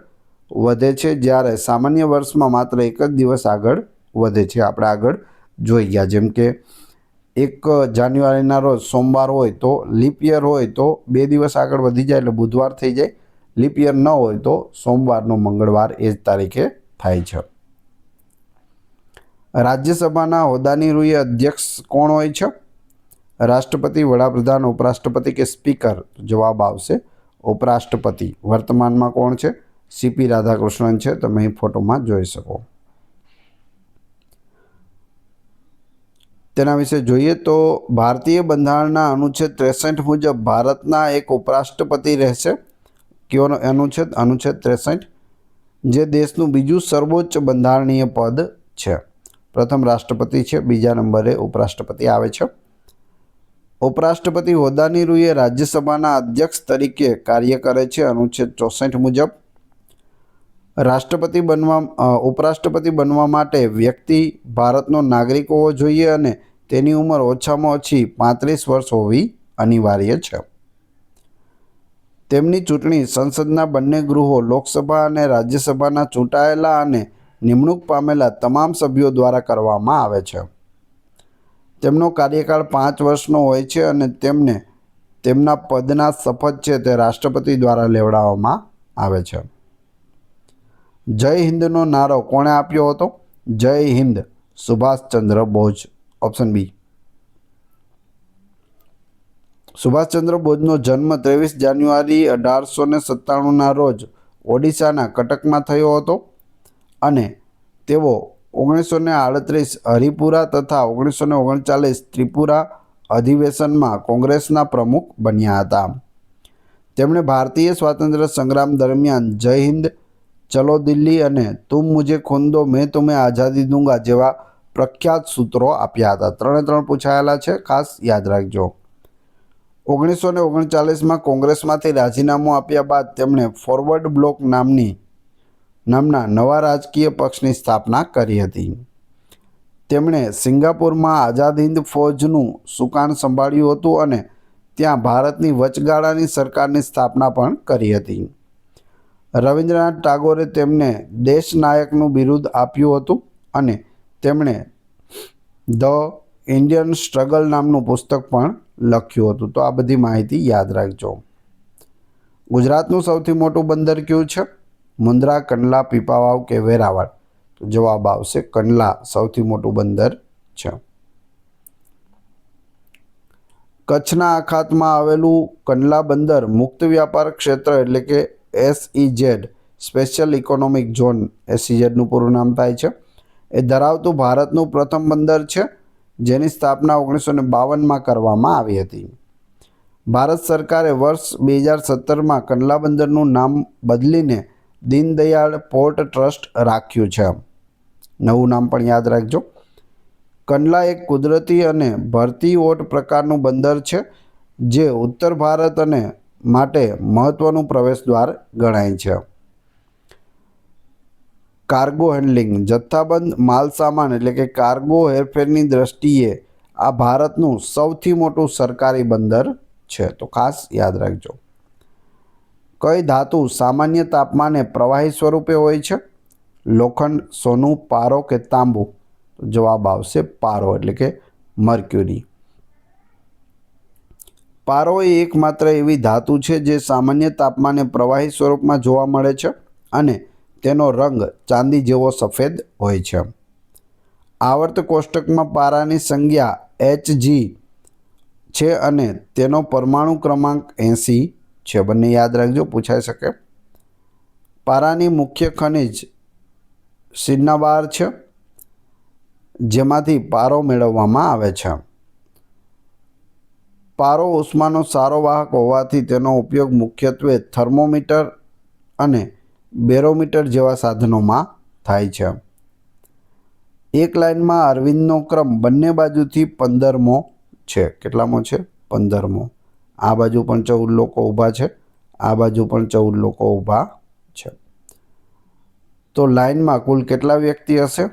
વધે છે, જ્યારે સામાન્ય વર્ષમાં માત્ર એક જ દિવસ આગળ વધે છે. આપણે આગળ જોઈ ગયા, જેમ કે 1 જાન્યુઆરીના રોજ સોમવાર હોય તો લીપ યર હોય તો 2 દિવસ આગળ વધી જાય એટલે બુધવાર થઈ જાય. લીપ યર ન હોય તો સોમવારનો મંગળવાર એ જ તારીખે થાય છે. રાજ્યસભાના હોદ્દાની રૂએ અધ્યક્ષ કોણ હોય છે? રાષ્ટ્રપતિ, વડાપ્રધાન, ઉપરાષ્ટ્રપતિ કે સ્પીકર? જવાબ આવશે ઉપરાષ્ટ્રપતિ. વર્તમાનમાં કોણ છે? સીપી રાધાકૃષ્ણન છે. તમે અહીં ફોટોમાં જોઈ શકો. તેના વિશે જોઈએ તો ભારતીય બંધારણના અનુચ્છેદ 63 મુજબ ભારતના એક ઉપરાષ્ટ્રપતિ રહેશે. કયો અનુચ્છેદ? અનુચ્છેદ 63, જે દેશનું બીજું સર્વોચ્ચ બંધારણીય પદ છે. પ્રથમ રાષ્ટ્રપતિ છે, બીજા નંબરે ઉપરાષ્ટ્રપતિ આવે છે. ઉપરાષ્ટ્રપતિ હોદ્દાની રૂએ રાજ્યસભાના અધ્યક્ષ તરીકે કાર્ય કરે છે. અનુચ્છેદ 64 મુજબ રાષ્ટ્રપતિ ઉપરાષ્ટ્રપતિ બનવા માટે વ્યક્તિ ભારતનો નાગરિક હોવો જોઈએ અને તેની ઉંમર ઓછામાં ઓછી 35 વર્ષ હોવી અનિવાર્ય છે. તેમની ચૂંટણી સંસદના બંને ગૃહો લોકસભા અને રાજ્યસભાના ચૂંટાયેલા અને નિમણૂક પામેલા તમામ સભ્યો દ્વારા કરવામાં આવે છે. તેમનો કાર્યકાળ 5 વર્ષનો હોય છે અને તેમને તેમના પદના શપથ છે તે રાષ્ટ્રપતિ દ્વારા લેવડાવવામાં આવે છે. જય હિન્દનો નારો કોણે આપ્યો હતો? જય હિન્દ સુભાષચંદ્ર બોઝ. Option B. સુભાષચંદ્ર બોઝનો જન્મ 23 જાન્યુઆરી 1897ના રોજ ઓડિશાના કટકમાં થયો હતો અને તેઓ 1938 હરિપુરા તથા 1939 ત્રિપુરા અધિવેશનમાં કોંગ્રેસના પ્રમુખ બન્યા હતા. તેમણે ભારતીય સ્વાતંત્ર્ય સંગ્રામ દરમિયાન જય હિન્દ, ચલો દિલ્હી અને તુમ મુझे खून दो मैं तुम्हें आज़ादी दूंगा જેવા પ્રખ્યાત સૂત્રો આપ્યા હતા. 3 પૂછાયેલા છે, ખાસ યાદ રાખજો. 1939માં કોંગ્રેસમાંથી રાજીનામું આપ્યા બાદ તેમણે ફોરવર્ડ બ્લોક નામના નવા રાજકીય પક્ષની સ્થાપના કરી હતી. તેમણે સિંગાપુરમાં આઝાદ હિન્દ ફૌજનું સુકાન સંભાળ્યું હતું અને ત્યાં ભારતની વચગાળાની સરકારની સ્થાપના પણ કરી હતી. રવિન્દ્રનાથ ટાગોરે તેમને દેશનાયકનું બિરુદ આપ્યું હતું અને તેમણે ધ ઇન્ડિયન સ્ટ્રગલ નામનું પુસ્તક પણ લખ્યું હતું. તો આ બધી માહિતી યાદ રાખજો. ગુજરાતનું સૌથી મોટું બંદર કયું છે? મુન્દ્રા, કંડલા, પીપાવાવ કે વેરાવળ? તો જવાબ આવશે કંડલા સૌથી મોટું બંદર છે. કચ્છના અખાતમાં આવેલું કંડલા બંદર મુક્ત વ્યાપાર ક્ષેત્ર એટલે કે SEZ સ્પેશિયલ ઇકોનોમિક ઝોન SEZનું પૂરું નામ થાય છે એ ધરાવતું ભારતનું પ્રથમ બંદર છે જેની સ્થાપના 1952માં કરવામાં આવી હતી. ભારત સરકારે વર્ષ 2017માં કંડલા બંદરનું નામ બદલીને દીનદયાળ પોર્ટ ટ્રસ્ટ રાખ્યું છે. નવું નામ પણ યાદ રાખજો. કંડલા એક કુદરતી અને ભરતી ઓટ પ્રકારનું બંદર છે જે ઉત્તર ભારત અને માટે મહત્વનું પ્રવેશદ્વાર ગણાય છે. કાર્ગો હેન્ડલિંગ જથ્થાબંધ માલસામાન એટલે કે કાર્ગો હેરફેરની દ્રષ્ટિએ આ ભારતનું સૌથી મોટું સરકારી બંદર છે. તો ખાસ યાદ રાખજો. કઈ ધાતુ સામાન્ય તાપમાને પ્રવાહી સ્વરૂપે હોય છે? લોખંડ, સોનું, પારો કે તાંબુ? તો જવાબ આવશે પારો એટલે કે મર્ક્યુરી. પારો એ એકમાત્ર એવી ધાતુ છે જે સામાન્ય તાપમાને પ્રવાહી સ્વરૂપમાં જોવા મળે છે અને તેનો રંગ ચાંદી જેવો સફેદ હોય છે. આવર્ત કોષ્ટકમાં પારાની સંજ્ઞા Hg છે અને તેનો પરમાણુ ક્રમાંક 80 છે. બંને યાદ રાખજો, પૂછાઈ શકે. પારાની મુખ્ય ખનિજ સિન્નાબાર છે જેમાંથી પારો મેળવવામાં આવે છે. પારો ઉષ્માનો સારો વાહક હોવાથી તેનો ઉપયોગ મુખ્યત્વે થર્મોમીટર અને બેરોમીટર જેવા સાધનોમાં થાય છે. એક લાઇનમાં અરવિંદનો ક્રમ બંને બાજુથી 15મો છે. કેટલામો છે? 15મો. આ બાજુ પણ 14 લોકો ઊભા છે, આ બાજુ પણ 14 લોકો ઊભા છે. તો લાઇનમાં કુલ કેટલા વ્યક્તિ હશે?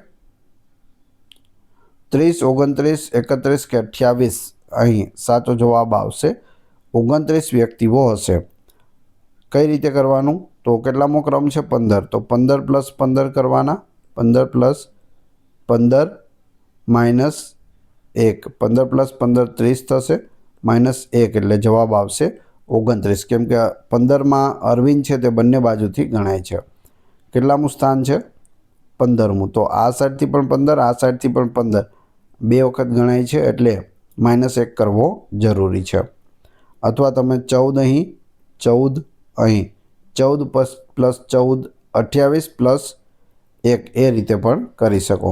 30, 29, 31 કે 28? અહીં સાચો જવાબ આવશે 29 વ્યક્તિઓ હશે. કઈ રીતે કરવાનું? તો કેટલામો ક્રમ છે? 15. તો 15 + 15 કરવાના. 15 + 15 - 1. 15 + 15 30 થશે, -1 એટલે જવાબ આવશે 29. કેમ કે 15માં અરવિંદ છે તે બંને બાજુથી ગણાય છે. કેટલામું સ્થાન છે? 15મું. તો આ સાઈડથી પણ 15, આ સાઈડથી પણ 15 બે વખત ગણાય છે એટલે -1 કરવો જરૂરી છે. અથવા તમે 14 અહીં, 14 અહીં, 14 + 14 28 + 1 એ રીતે પણ કરી શકો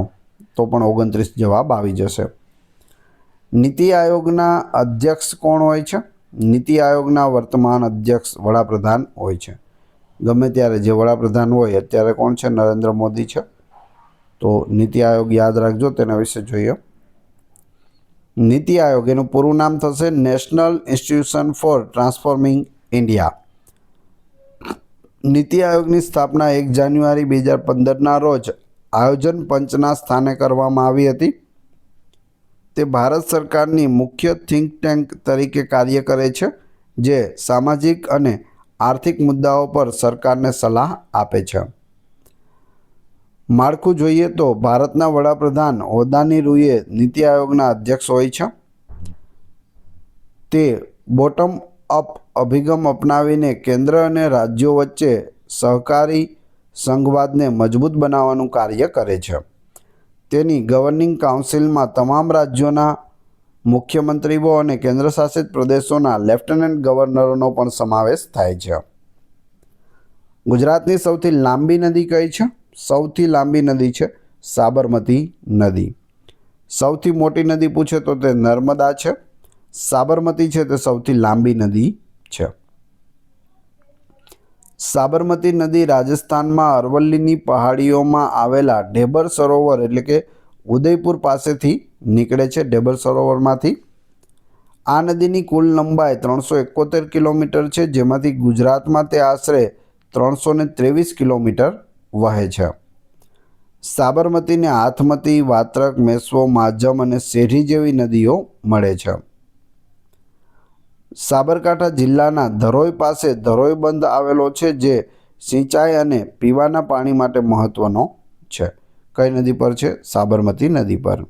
તો પણ 29 જવાબ આવી જશે. નીતિ આયોગના અધ્યક્ષ કોણ હોય છે? નીતિ આયોગના વર્તમાન અધ્યક્ષ વડાપ્રધાન હોય છે. ગમે ત્યારે જે વડાપ્રધાન હોય અત્યારે કોણ છે? નરેન્દ્ર મોદી છે. તો નીતિ આયોગ યાદ રાખજો, તેના વિશે જોઈએ. નીતિ આયોગ એનું પૂરું નામ થશે national institution for transforming India. નીતિ આયોગની સ્થાપના 1 જાન્યુઆરી 2015ના રોજ આયોજન પંચના સ્થાને કરવામાં આવી હતી. તે ભારત સરકારની મુખ્ય થિંક ટેન્ક તરીકે કાર્ય કરે છે, જે સામાજિક અને આર્થિક મુદ્દાઓ પર સરકારને સલાહ આપે છે. માળખું જોઈએ તો ભારતના વડાપ્રધાન હોદ્દાની રૂએ નીતિ આયોગના અધ્યક્ષ હોય છે. તે બોટમ અપ અભિગમ અપનાવીને કેન્દ્ર અને રાજ્યો વચ્ચે સહકારી સંઘવાદને મજબૂત બનાવવાનું કાર્ય કરે છે. તેની ગવર્નિંગ કાઉન્સિલમાં તમામ રાજ્યોના મુખ્યમંત્રીઓ અને કેન્દ્રશાસિત પ્રદેશોના લેફ્ટનન્ટ ગવર્નરોનો પણ સમાવેશ થાય છે. ગુજરાતની સૌથી લાંબી નદી કઈ છે? સૌથી લાંબી નદી છે સાબરમતી નદી. સૌથી મોટી નદી પૂછે તો તે નર્મદા છે. સાબરમતી છે તે સૌથી લાંબી નદી છે. સાબરમતી નદી રાજસ્થાનમાં અરવલ્લીની પહાડીઓમાં આવેલા ઢેબર સરોવર એટલે કે ઉદયપુર પાસેથી નીકળે છે. ઢેબર સરોવરમાંથી. આ નદીની કુલ લંબાઈ 371 કિલોમીટર છે, જેમાંથી ગુજરાતમાં તે આશરે 323 કિલોમીટર વહે છે. સાબરમતીને હાથમતી, વાત્રક, મેશ્વો, માઝમ અને સેઢી જેવી નદીઓ મળે છે. સાબરકાંઠા જિલ્લાના ધરોઈ પાસે ધરોઈ બંધ આવેલો છે, જે સિંચાઈ અને પીવાના પાણી માટે મહત્વનો છે. કઈ નદી પર છે? સાબરમતી નદી પર.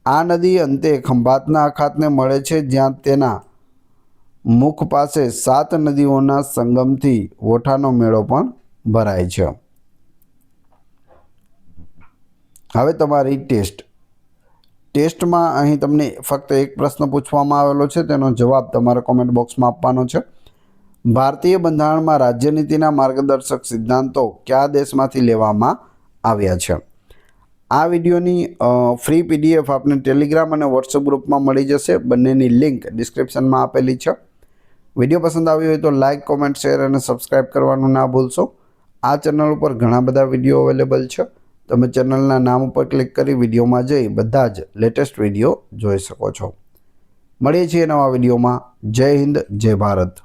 આ નદી અંતે ખંભાતના અખાતને મળે છે, જ્યાં તેના મુખ પાસે 7 નદીઓના સંગમથી વોઠાનો મેળો પણ ભરાય છે. હવે તમારી ટેસ્ટમાં અહીં તમને ફક્ત એક પ્રશ્ન પૂછવામાં આવેલો છે, તેનો જવાબ તમારે કોમેન્ટ બોક્સમાં આપવાનો છે. ભારતીય બંધારણમાં રાજ્યનીતિના માર્ગદર્શક સિદ્ધાંતો કયા દેશમાંથી લેવામાં આવ્યા છે? આ વિડીયોની ફ્રી PDF આપને ટેલિગ્રામ અને વોટ્સએપ ગ્રુપમાં મળી જશે. બંનેની લિંક ડિસ્ક્રિપ્શનમાં આપેલી છે. વિડીયો પસંદ આવ્યો હોય તો લાઇક, કોમેન્ટ, શેર અને સબસ્ક્રાઈબ કરવાનું ના ભૂલશો. આ ચેનલ ઉપર ઘણા બધા વિડીયો અવેલેબલ છે. તમે ચેનલના નામ ઉપર ક્લિક કરી વિડીયોમાં જઈ બધા જ લેટેસ્ટ વિડીયો જોઈ શકો છો. મળીએ છીએ નવા વિડીયોમાં. જય હિન્દ, જય ભારત.